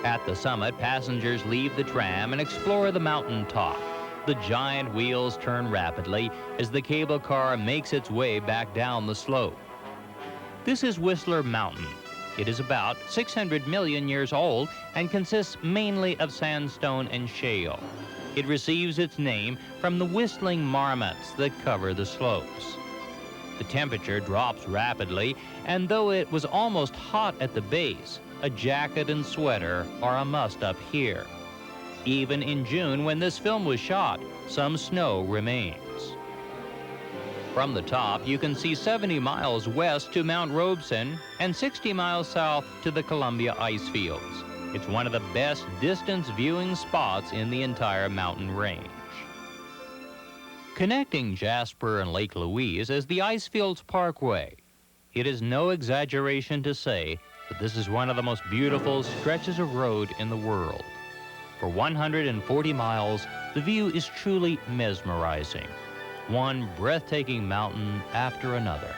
At the summit, passengers leave the tram and explore the mountaintop. The giant wheels turn rapidly as the cable car makes its way back down the slope. This is Whistler Mountain. It is about 600 million years old and consists mainly of sandstone and shale. It receives its name from the whistling marmots that cover the slopes. The temperature drops rapidly, and though it was almost hot at the base, a jacket and sweater are a must up here. Even in June, when this film was shot, some snow remains. From the top, you can see 70 miles west to Mount Robeson and 60 miles south to the Columbia ice fields. It's one of the best distance viewing spots in the entire mountain range. Connecting Jasper and Lake Louise is the Icefields Parkway. It is no exaggeration to say that this is one of the most beautiful stretches of road in the world. For 140 miles, the view is truly mesmerizing. One breathtaking mountain after another.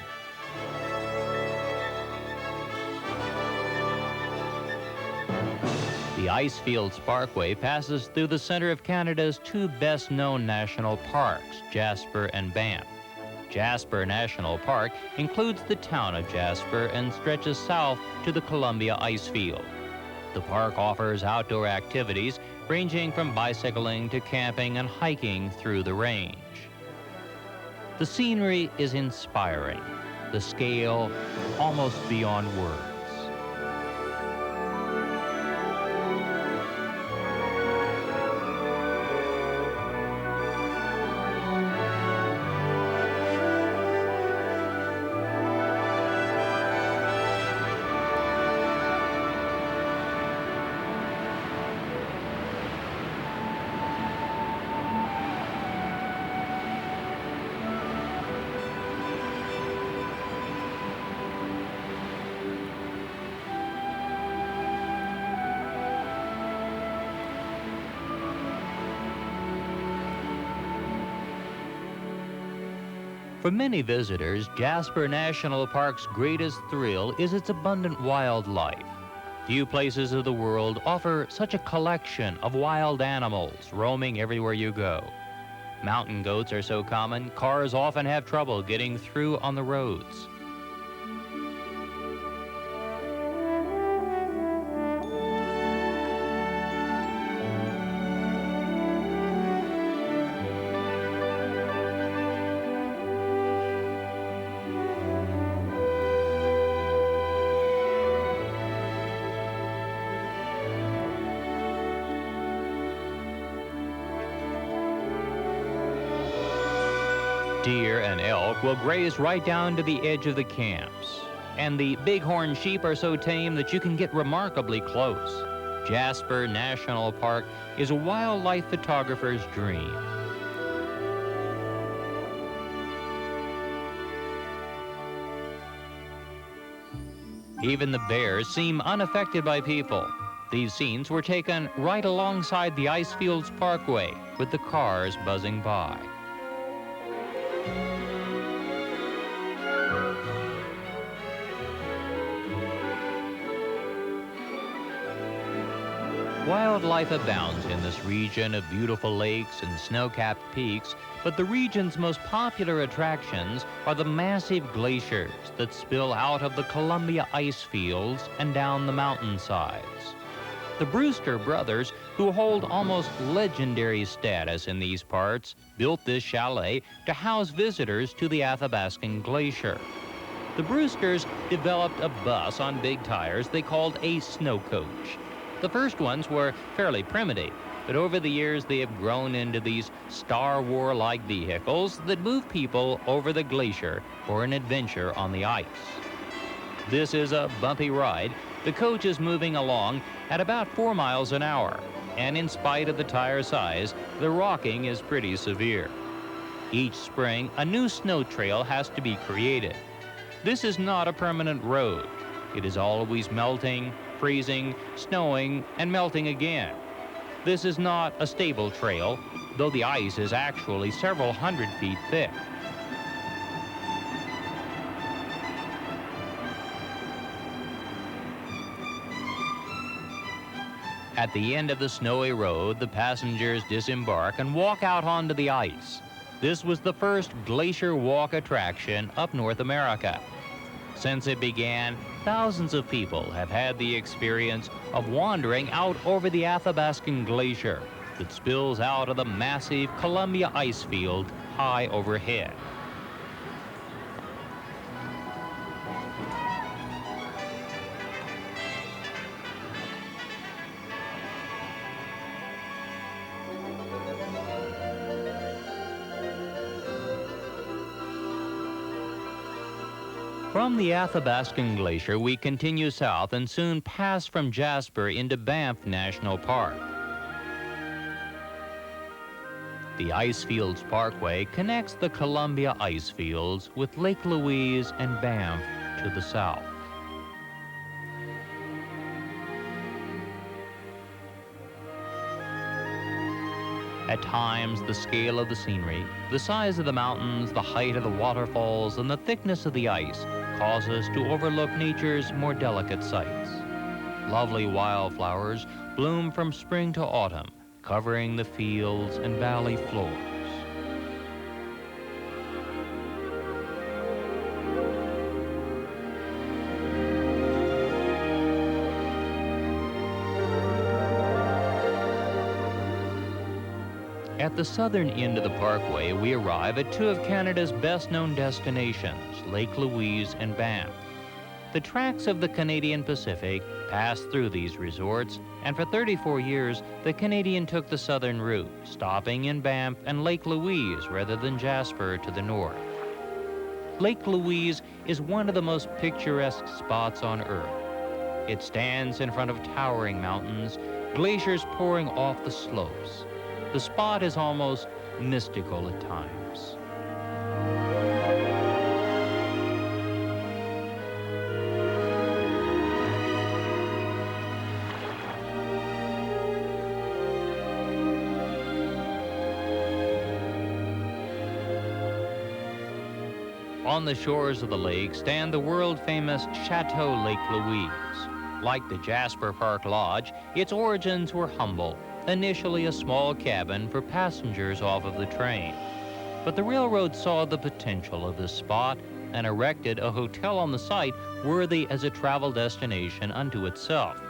The Icefields Parkway passes through the center of Canada's two best-known national parks, Jasper and Banff. Jasper National Park includes the town of Jasper and stretches south to the Columbia Icefield. The park offers outdoor activities ranging from bicycling to camping and hiking through the range. The scenery is inspiring, the scale almost beyond words. For many visitors, Jasper National Park's greatest thrill is its abundant wildlife. Few places of the world offer such a collection of wild animals roaming everywhere you go. Mountain goats are so common, cars often have trouble getting through on the roads. Deer and elk will graze right down to the edge of the camps. And the bighorn sheep are so tame that you can get remarkably close. Jasper National Park is a wildlife photographer's dream. Even the bears seem unaffected by people. These scenes were taken right alongside the Icefields Parkway, with the cars buzzing by. Wildlife abounds in this region of beautiful lakes and snow-capped peaks, but the region's most popular attractions are the massive glaciers that spill out of the Columbia ice fields and down the mountainsides. The Brewster brothers, who hold almost legendary status in these parts, built this chalet to house visitors to the Athabascan Glacier. The Brewsters developed a bus on big tires they called a snow coach. The first ones were fairly primitive, but over the years they have grown into these Star War-like vehicles that move people over the glacier for an adventure on the ice. This is a bumpy ride. The coach is moving along at about 4 miles an hour, and in spite of the tire size, the rocking is pretty severe. Each spring, a new snow trail has to be created. This is not a permanent road. It is always melting, freezing, snowing, and melting again. This is not a stable trail, though the ice is actually several hundred feet thick. At the end of the snowy road, the passengers disembark and walk out onto the ice. This was the first glacier walk attraction of North America. Since it began, thousands of people have had the experience of wandering out over the Athabascan Glacier that spills out of the massive Columbia ice field high overhead. From the Athabascan Glacier, we continue south and soon pass from Jasper into Banff National Park. The Icefields Parkway connects the Columbia ice fields with Lake Louise and Banff to the south. At times, the scale of the scenery, the size of the mountains, the height of the waterfalls, and the thickness of the ice cause us to overlook nature's more delicate sights. Lovely wildflowers bloom from spring to autumn, covering the fields and valley floors. At the southern end of the parkway, we arrive at two of Canada's best-known destinations, Lake Louise and Banff. The tracks of the Canadian Pacific pass through these resorts, and for 34 years, the Canadian took the southern route, stopping in Banff and Lake Louise rather than Jasper to the north. Lake Louise is one of the most picturesque spots on Earth. It stands in front of towering mountains, glaciers pouring off the slopes. The spot is almost mystical at times. On the shores of the lake stand the world-famous Chateau Lake Louise. Like the Jasper Park Lodge, its origins were humble, initially a small cabin for passengers off of the train. But the railroad saw the potential of this spot and erected a hotel on the site worthy as a travel destination unto itself.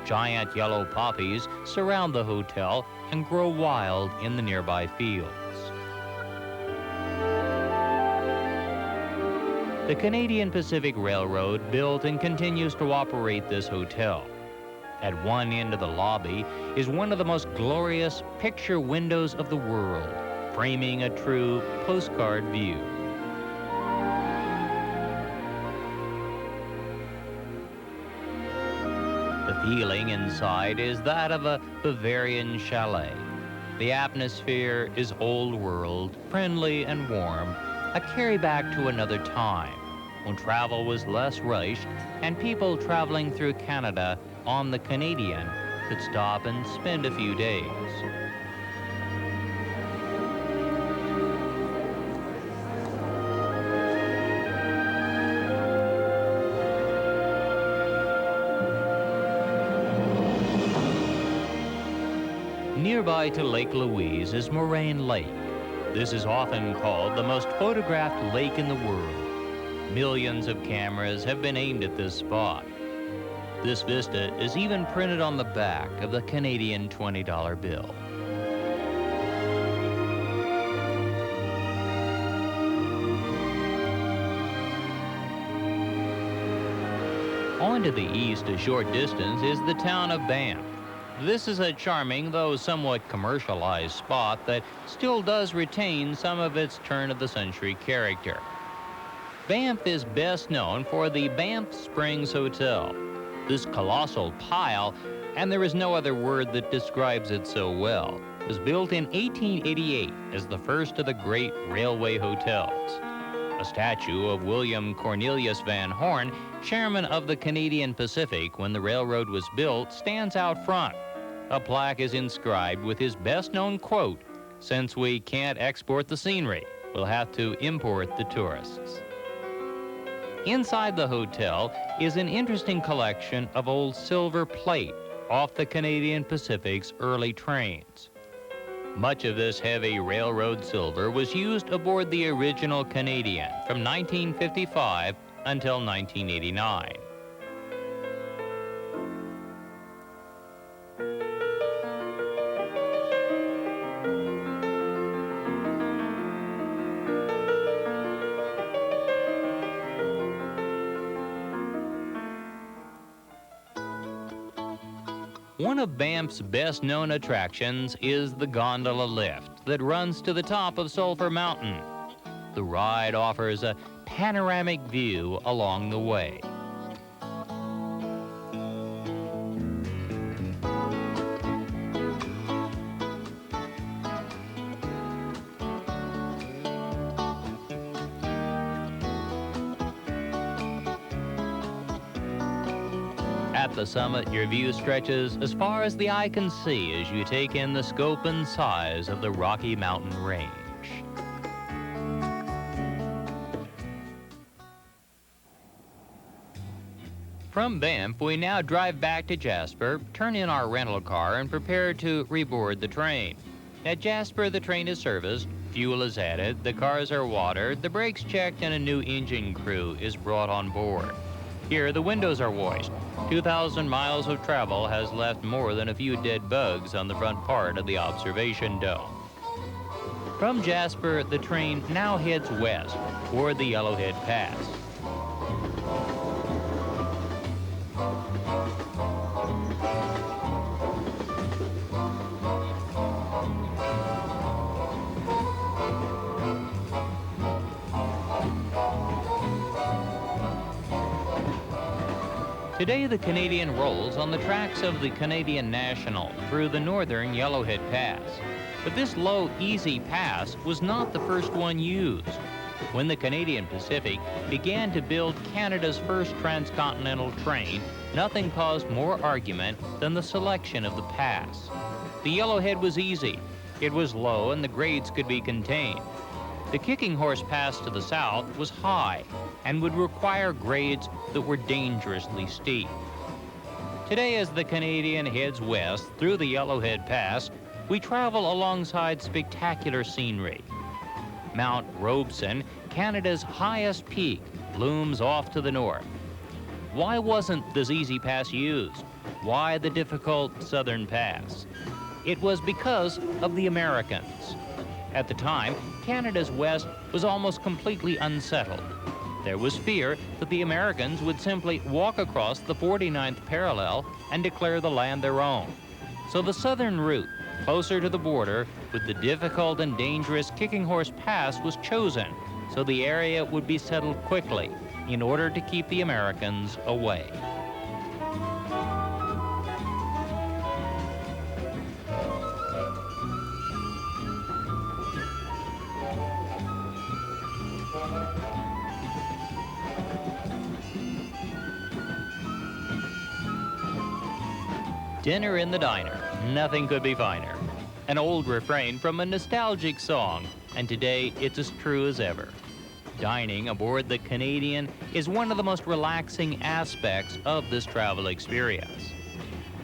Giant yellow poppies surround the hotel and grow wild in the nearby fields. The Canadian Pacific Railroad built and continues to operate this hotel. At one end of the lobby is one of the most glorious picture windows of the world, framing a true postcard view. The feeling inside is that of a Bavarian chalet. The atmosphere is old world, friendly and warm, a carry back to another time when travel was less rushed and people traveling through Canada on the Canadian could stop and spend a few days. Nearby to Lake Louise is Moraine Lake. This is often called the most photographed lake in the world. Millions of cameras have been aimed at this spot. This vista is even printed on the back of the Canadian $20 bill. On to the east a short distance is the town of Banff. This is a charming, though somewhat commercialized spot that still does retain some of its turn-of-the-century character. Banff is best known for the Banff Springs Hotel. This colossal pile, and there is no other word that describes it so well, was built in 1888 as the first of the great railway hotels. A statue of William Cornelius Van Horn, chairman of the Canadian Pacific when the railroad was built, stands out front. A plaque is inscribed with his best-known quote, "Since we can't export the scenery, we'll have to import the tourists." Inside the hotel is an interesting collection of old silver plate off the Canadian Pacific's early trains. Much of this heavy railroad silver was used aboard the original Canadian from 1955 until 1989. One of Banff's best-known attractions is the gondola lift that runs to the top of Sulphur Mountain. The ride offers a panoramic view along the way. At the summit, your view stretches as far as the eye can see as you take in the scope and size of the Rocky Mountain Range. From Banff, we now drive back to Jasper, turn in our rental car, and prepare to reboard the train. At Jasper, the train is serviced, fuel is added, the cars are watered, the brakes checked, and a new engine crew is brought on board. Here, the windows are washed. 2,000 miles of travel has left more than a few dead bugs on the front part of the observation dome. From Jasper, the train now heads west toward the Yellowhead Pass. Today, the Canadian rolls on the tracks of the Canadian National through the northern Yellowhead Pass. But this low, easy pass was not the first one used. When the Canadian Pacific began to build Canada's first transcontinental train, nothing caused more argument than the selection of the pass. The Yellowhead was easy. It was low and the grades could be contained. The Kicking Horse Pass to the south was high and would require grades that were dangerously steep. Today, as the Canadian heads west through the Yellowhead Pass, we travel alongside spectacular scenery. Mount Robeson, Canada's highest peak, looms off to the north. Why wasn't this easy pass used? Why the difficult southern pass? It was because of the Americans. At the time, Canada's west was almost completely unsettled. There was fear that the Americans would simply walk across the 49th parallel and declare the land their own. So the southern route, closer to the border, with the difficult and dangerous Kicking Horse Pass, was chosen so the area would be settled quickly in order to keep the Americans away. Dinner in the diner, nothing could be finer. An old refrain from a nostalgic song, and today it's as true as ever. Dining aboard the Canadian is one of the most relaxing aspects of this travel experience.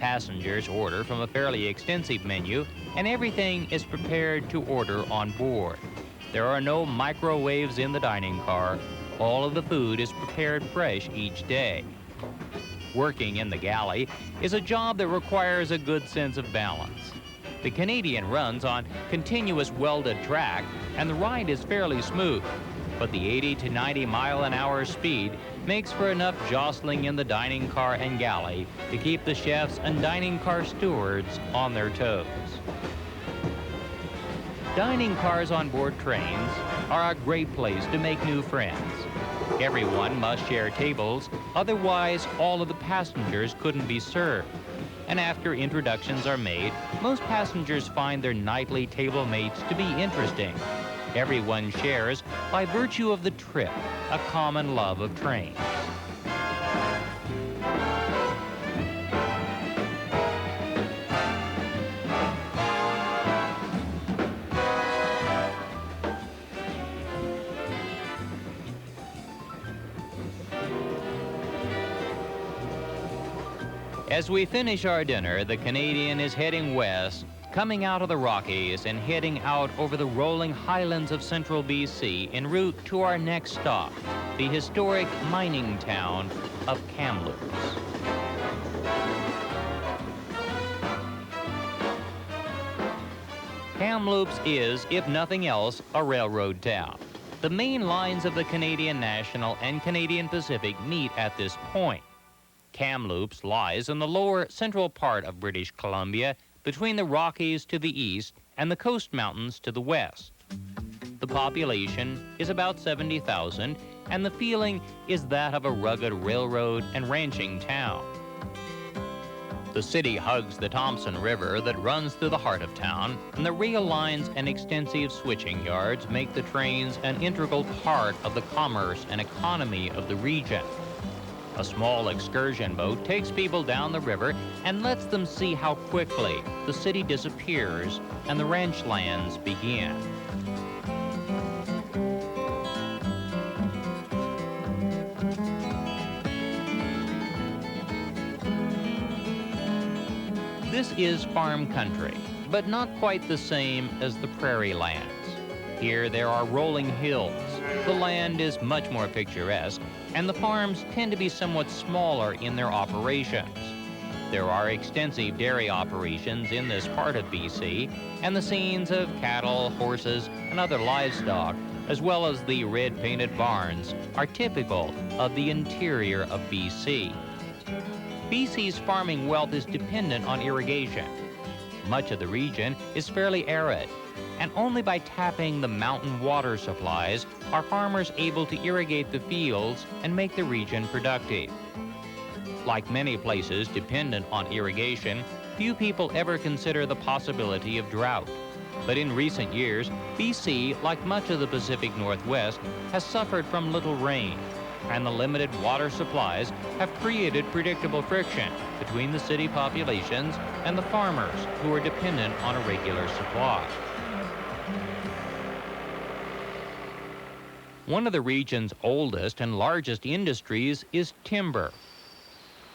Passengers order from a fairly extensive menu, and everything is prepared to order on board. There are no microwaves in the dining car. All of the food is prepared fresh each day. Working in the galley is a job that requires a good sense of balance. The Canadian runs on continuous welded track, and the ride is fairly smooth, but the 80 to 90 mile-an-hour speed makes for enough jostling in the dining car and galley to keep the chefs and dining car stewards on their toes. Dining cars on board trains are a great place to make new friends. Everyone must share tables, otherwise all of the passengers couldn't be served. And after introductions are made, most passengers find their nightly table mates to be interesting. Everyone shares, by virtue of the trip, a common love of trains. As we finish our dinner, the Canadian is heading west, coming out of the Rockies and heading out over the rolling highlands of central BC en route to our next stop, the historic mining town of Kamloops. Kamloops is, if nothing else, a railroad town. The main lines of the Canadian National and Canadian Pacific meet at this point. Kamloops lies in the lower central part of British Columbia, between the Rockies to the east and the Coast Mountains to the west. The population is about 70,000, and the feeling is that of a rugged railroad and ranching town. The city hugs the Thompson River that runs through the heart of town, and the rail lines and extensive switching yards make the trains an integral part of the commerce and economy of the region. A small excursion boat takes people down the river and lets them see how quickly the city disappears and the ranch lands begin. This is farm country, but not quite the same as the prairie lands. Here there are rolling hills. The land is much more picturesque, and the farms tend to be somewhat smaller in their operations. There are extensive dairy operations in this part of BC, and the scenes of cattle, horses, and other livestock, as well as the red-painted barns, are typical of the interior of BC. BC's farming wealth is dependent on irrigation. Much of the region is fairly arid, and only by tapping the mountain water supplies are farmers able to irrigate the fields and make the region productive. Like many places dependent on irrigation, few people ever consider the possibility of drought. But in recent years, BC, like much of the Pacific Northwest, has suffered from little rain, and the limited water supplies have created predictable friction between the city populations and the farmers who are dependent on a regular supply. One of the region's oldest and largest industries is timber.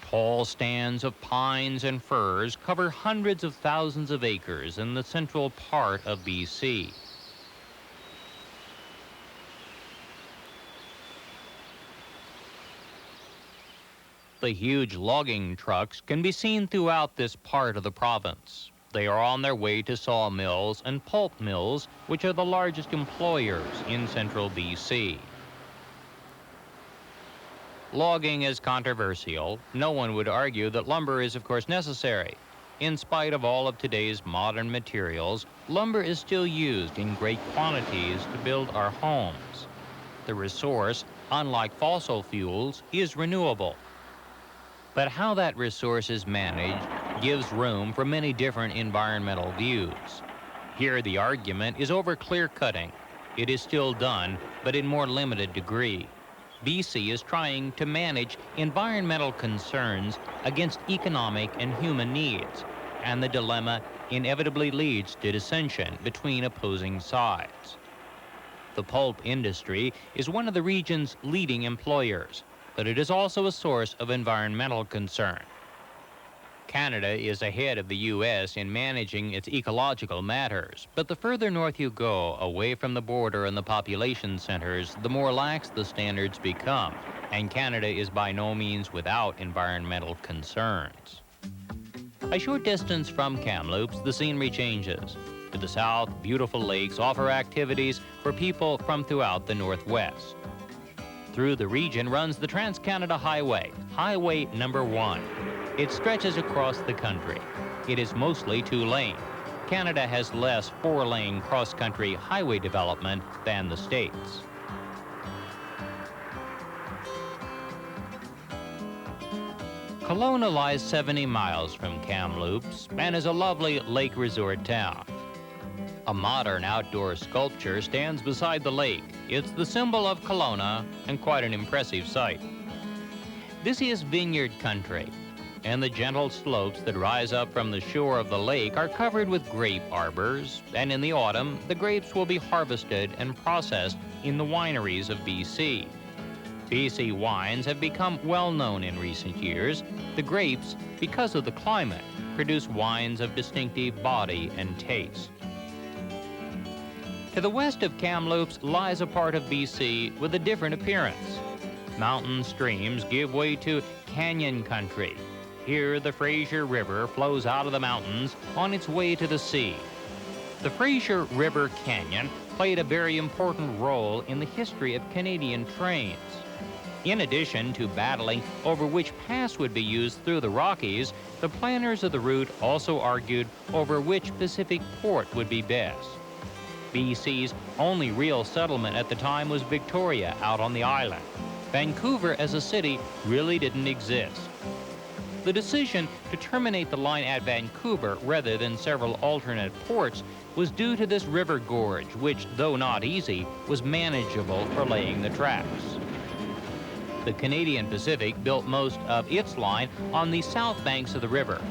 Tall stands of pines and firs cover hundreds of thousands of acres in the central part of BC. The huge logging trucks can be seen throughout this part of the province. They are on their way to sawmills and pulp mills, which are the largest employers in central BC. Logging is controversial. No one would argue that lumber is, of course, necessary. In spite of all of today's modern materials, lumber is still used in great quantities to build our homes. The resource, unlike fossil fuels, is renewable. But how that resource is managed gives room for many different environmental views. Here the argument is over clear-cutting. It is still done, but in more limited degree. BC is trying to manage environmental concerns against economic and human needs, and the dilemma inevitably leads to dissension between opposing sides. The pulp industry is one of the region's leading employers, but it is also a source of environmental concern. Canada is ahead of the U.S. in managing its ecological matters, but the further north you go, away from the border and the population centers, the more lax the standards become, and Canada is by no means without environmental concerns. A short distance from Kamloops, the scenery changes. To the south, beautiful lakes offer activities for people from throughout the Northwest. Through the region runs the Trans-Canada Highway, Highway number 1. It stretches across the country. It is mostly 2-lane. Canada has less 4-lane cross-country highway development than the States. Kelowna lies 70 miles from Kamloops and is a lovely lake resort town. A modern outdoor sculpture stands beside the lake. It's the symbol of Kelowna and quite an impressive sight. This is vineyard country, and the gentle slopes that rise up from the shore of the lake are covered with grape arbors, and in the autumn, the grapes will be harvested and processed in the wineries of BC. BC wines have become well known in recent years. The grapes, because of the climate, produce wines of distinctive body and taste. To the west of Kamloops lies a part of BC with a different appearance. Mountain streams give way to canyon country. Here, the Fraser River flows out of the mountains on its way to the sea. The Fraser River Canyon played a very important role in the history of Canadian trains. In addition to battling over which pass would be used through the Rockies, the planners of the route also argued over which Pacific port would be best. BC's only real settlement at the time was Victoria, out on the island. Vancouver as a city really didn't exist. The decision to terminate the line at Vancouver rather than several alternate ports was due to this river gorge, which, though not easy, was manageable for laying the tracks. The Canadian Pacific built most of its line on the south banks of the river.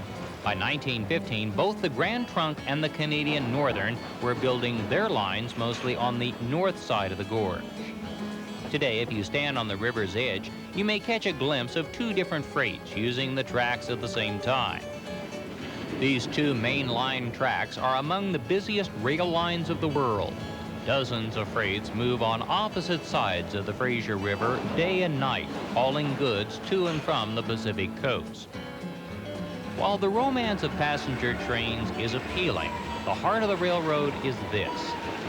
By 1915, both the Grand Trunk and the Canadian Northern were building their lines mostly on the north side of the gorge. Today, if you stand on the river's edge, you may catch a glimpse of two different freights using the tracks at the same time. These two main line tracks are among the busiest rail lines of the world. Dozens of freights move on opposite sides of the Fraser River day and night, hauling goods to and from the Pacific coast. While the romance of passenger trains is appealing, the heart of the railroad is this: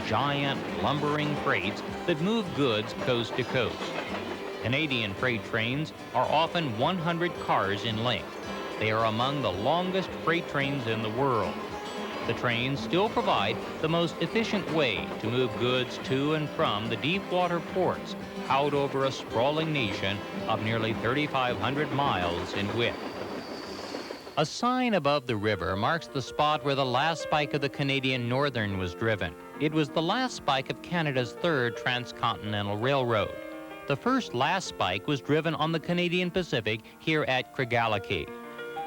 giant, lumbering freights that move goods coast to coast. Canadian freight trains are often 100 cars in length. They are among the longest freight trains in the world. The trains still provide the most efficient way to move goods to and from the deep water ports out over a sprawling nation of nearly 3,500 miles in width. A sign above the river marks the spot where the last spike of the Canadian Northern was driven. It was the last spike of Canada's third transcontinental railroad. The first last spike was driven on the Canadian Pacific here at Craigellachie.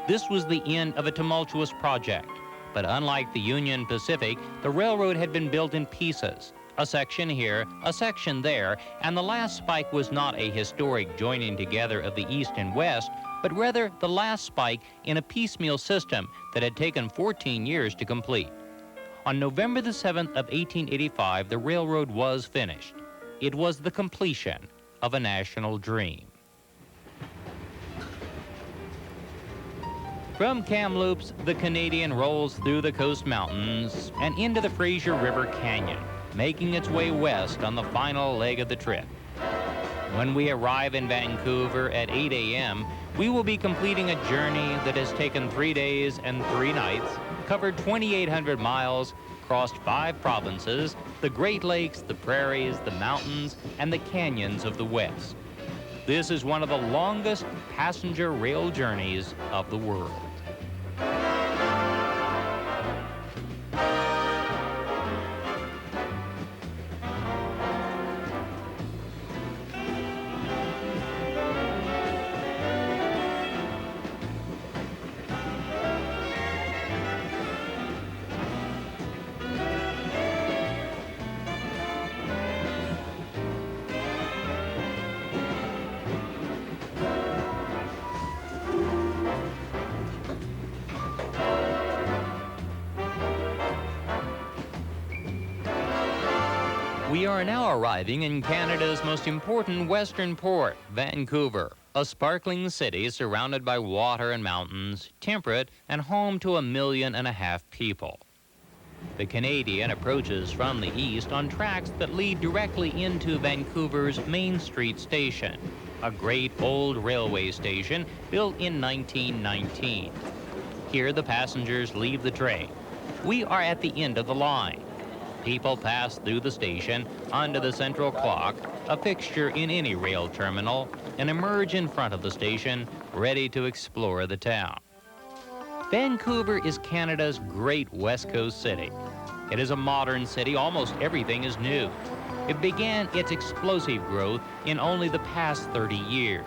This was the end of a tumultuous project, but unlike the Union Pacific, the railroad had been built in pieces. A section here, a section there, and the last spike was not a historic joining together of the east and west, but rather the last spike in a piecemeal system that had taken 14 years to complete. On November the 7th of 1885, the railroad was finished. It was the completion of a national dream. From Kamloops, the Canadian rolls through the Coast Mountains and into the Fraser River Canyon, making its way west on the final leg of the trip. When we arrive in Vancouver at 8 a.m., we will be completing a journey that has taken 3 days and 3 nights, covered 2,800 miles, crossed 5 provinces, the Great Lakes, the prairies, the mountains, and the canyons of the West. This is one of the longest passenger rail journeys of the world. We are now arriving in Canada's most important western port, Vancouver, a sparkling city surrounded by water and mountains, temperate and home to 1.5 million people. The Canadian approaches from the east on tracks that lead directly into Vancouver's Main Street Station, a great old railway station built in 1919. Here the passengers leave the train. We are at the end of the line. People pass through the station onto the central clock, a fixture in any rail terminal, and emerge in front of the station, ready to explore the town. Vancouver is Canada's great West Coast city. It is a modern city. Almost everything is new. It began its explosive growth in only the past 30 years.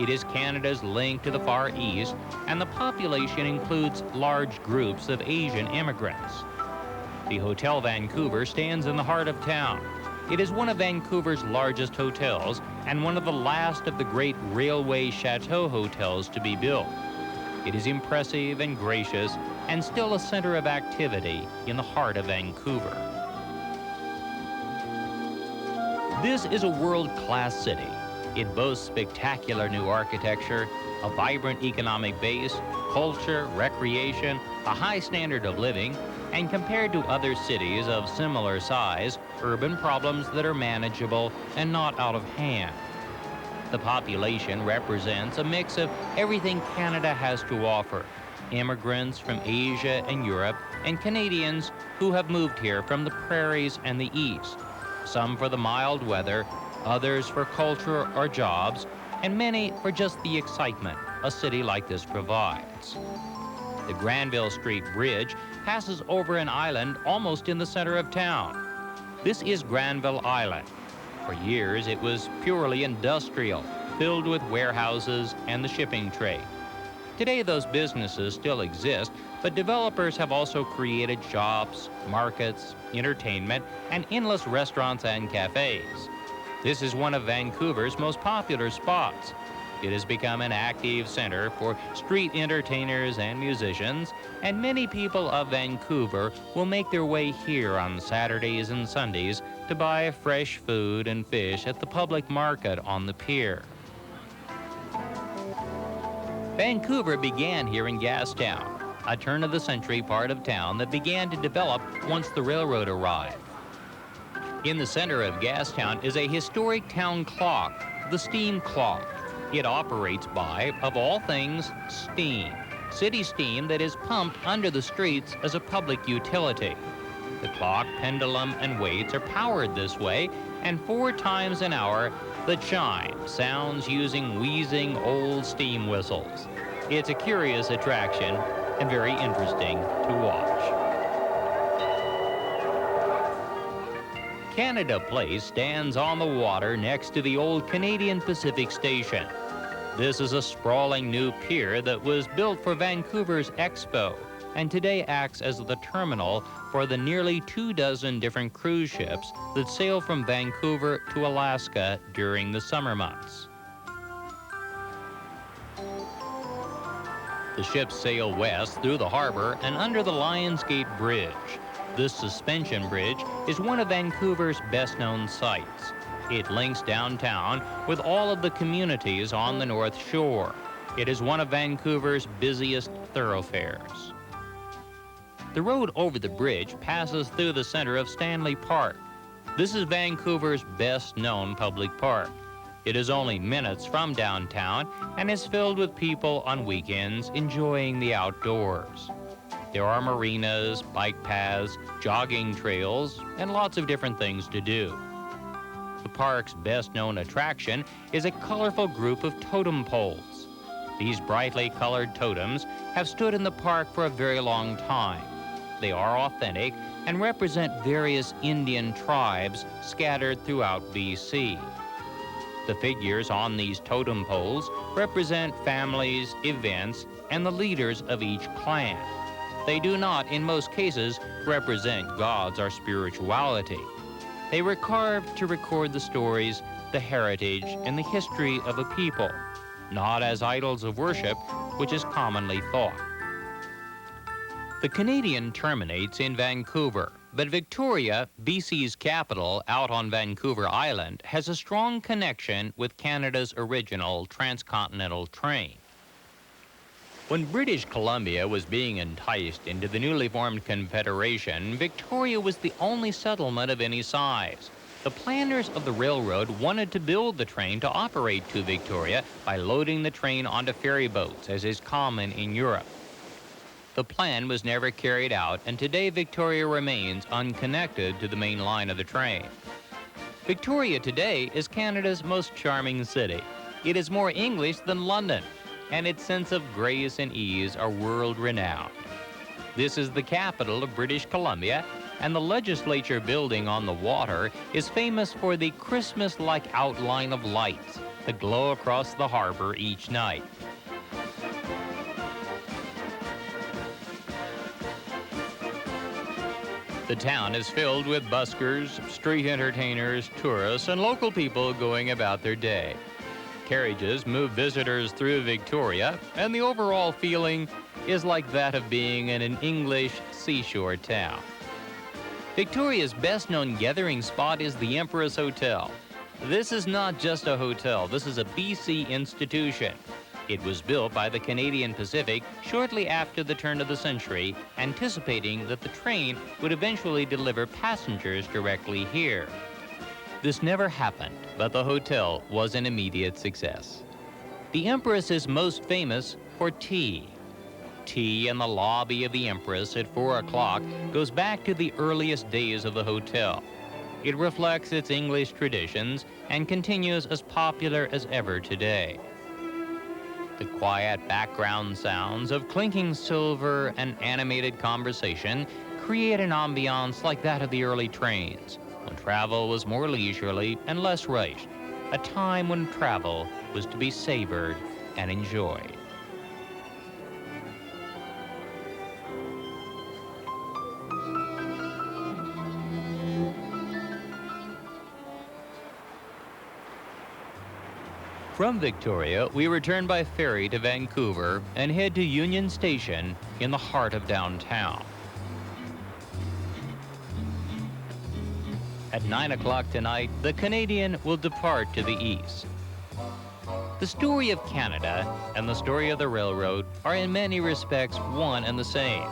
It is Canada's link to the Far East, and the population includes large groups of Asian immigrants. The Hotel Vancouver stands in the heart of town. It is one of Vancouver's largest hotels and one of the last of the great railway chateau hotels to be built. It is impressive and gracious and still a center of activity in the heart of Vancouver. This is a world-class city. It boasts spectacular new architecture, a vibrant economic base, culture, recreation, a high standard of living, and compared to other cities of similar size, urban problems that are manageable and not out of hand. The population represents a mix of everything Canada has to offer: immigrants from Asia and Europe, and Canadians who have moved here from the prairies and the east, some for the mild weather, others for culture or jobs, and many for just the excitement a city like this provides. The Granville Street Bridge passes over an island almost in the center of town. This is Granville Island. For years, it was purely industrial, filled with warehouses and the shipping trade. Today, those businesses still exist, but developers have also created shops, markets, entertainment, and endless restaurants and cafes. This is one of Vancouver's most popular spots. It has become an active center for street entertainers and musicians, and many people of Vancouver will make their way here on Saturdays and Sundays to buy fresh food and fish at the public market on the pier. Vancouver began here in Gastown, a turn-of-the-century part of town that began to develop once the railroad arrived. In the center of Gastown is a historic town clock, the steam clock. It operates by, of all things, steam. City steam that is pumped under the streets as a public utility. The clock, pendulum, and weights are powered this way, and 4 times an hour, the chime sounds using wheezing old steam whistles. It's a curious attraction and very interesting to watch. Canada Place stands on the water next to the old Canadian Pacific Station. This is a sprawling new pier that was built for Vancouver's Expo and today acts as the terminal for the nearly 24 different cruise ships that sail from Vancouver to Alaska during the summer months. The ships sail west through the harbor and under the Lions Gate Bridge. This suspension bridge is one of Vancouver's best-known sights. It links downtown with all of the communities on the North Shore. It is one of Vancouver's busiest thoroughfares. The road over the bridge passes through the center of Stanley Park. This is Vancouver's best-known public park. It is only minutes from downtown and is filled with people on weekends enjoying the outdoors. There are marinas, bike paths, jogging trails, and lots of different things to do. The park's best-known attraction is a colorful group of totem poles. These brightly colored totems have stood in the park for a very long time. They are authentic and represent various Indian tribes scattered throughout BC. The figures on these totem poles represent families, events, and the leaders of each clan. They do not, in most cases, represent gods or spirituality. They were carved to record the stories, the heritage, and the history of a people, not as idols of worship, which is commonly thought. The Canadian terminates in Vancouver, but Victoria, BC's capital out on Vancouver Island, has a strong connection with Canada's original transcontinental train. When British Columbia was being enticed into the newly formed Confederation, Victoria was the only settlement of any size. The planners of the railroad wanted to build the train to operate to Victoria by loading the train onto ferry boats, as is common in Europe. The plan was never carried out, and today Victoria remains unconnected to the main line of the train. Victoria today is Canada's most charming city. It is more English than London, and its sense of grace and ease are world-renowned. This is the capital of British Columbia, and the legislature building on the water is famous for the Christmas-like outline of lights that glow across the harbor each night. The town is filled with buskers, street entertainers, tourists, and local people going about their day. Carriages move visitors through Victoria, and the overall feeling is like that of being in an English seashore town. Victoria's best-known gathering spot is the Empress Hotel. This is not just a hotel, this is a BC institution. It was built by the Canadian Pacific shortly after the turn of the century, anticipating that the train would eventually deliver passengers directly here. This never happened, but the hotel was an immediate success. The Empress is most famous for tea. Tea in the lobby of the Empress at 4 o'clock goes back to the earliest days of the hotel. It reflects its English traditions and continues as popular as ever today. The quiet background sounds of clinking silver and animated conversation create an ambiance like that of the early trains, when travel was more leisurely and less rushed, a time when travel was to be savored and enjoyed. From Victoria, we return by ferry to Vancouver and head to Union Station in the heart of downtown. At 9 o'clock tonight, the Canadian will depart to the east. The story of Canada and the story of the railroad are in many respects one and the same.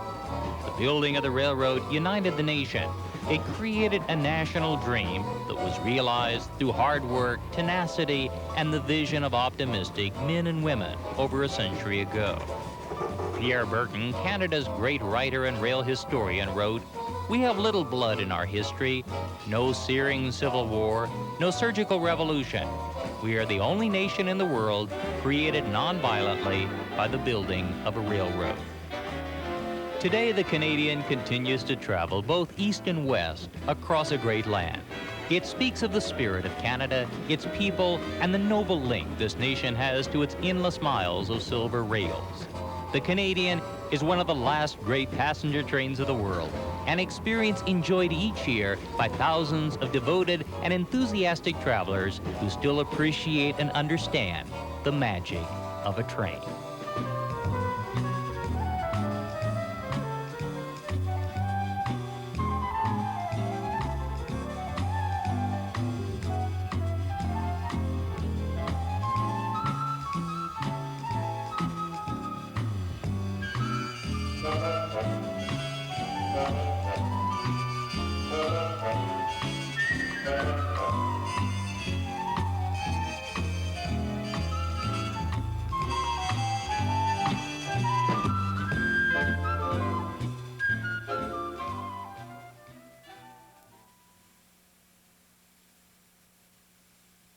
The building of the railroad united the nation. It created a national dream that was realized through hard work, tenacity, and the vision of optimistic men and women over a century ago. Pierre Berton, Canada's great writer and rail historian, wrote, "We have little blood in our history, no searing civil war, no surgical revolution. We are the only nation in the world created non-violently by the building of a railroad." Today, the Canadian continues to travel both east and west across a great land. It speaks of the spirit of Canada, its people, and the noble link this nation has to its endless miles of silver rails. The Canadian is one of the last great passenger trains of the world, an experience enjoyed each year by thousands of devoted and enthusiastic travelers who still appreciate and understand the magic of a train.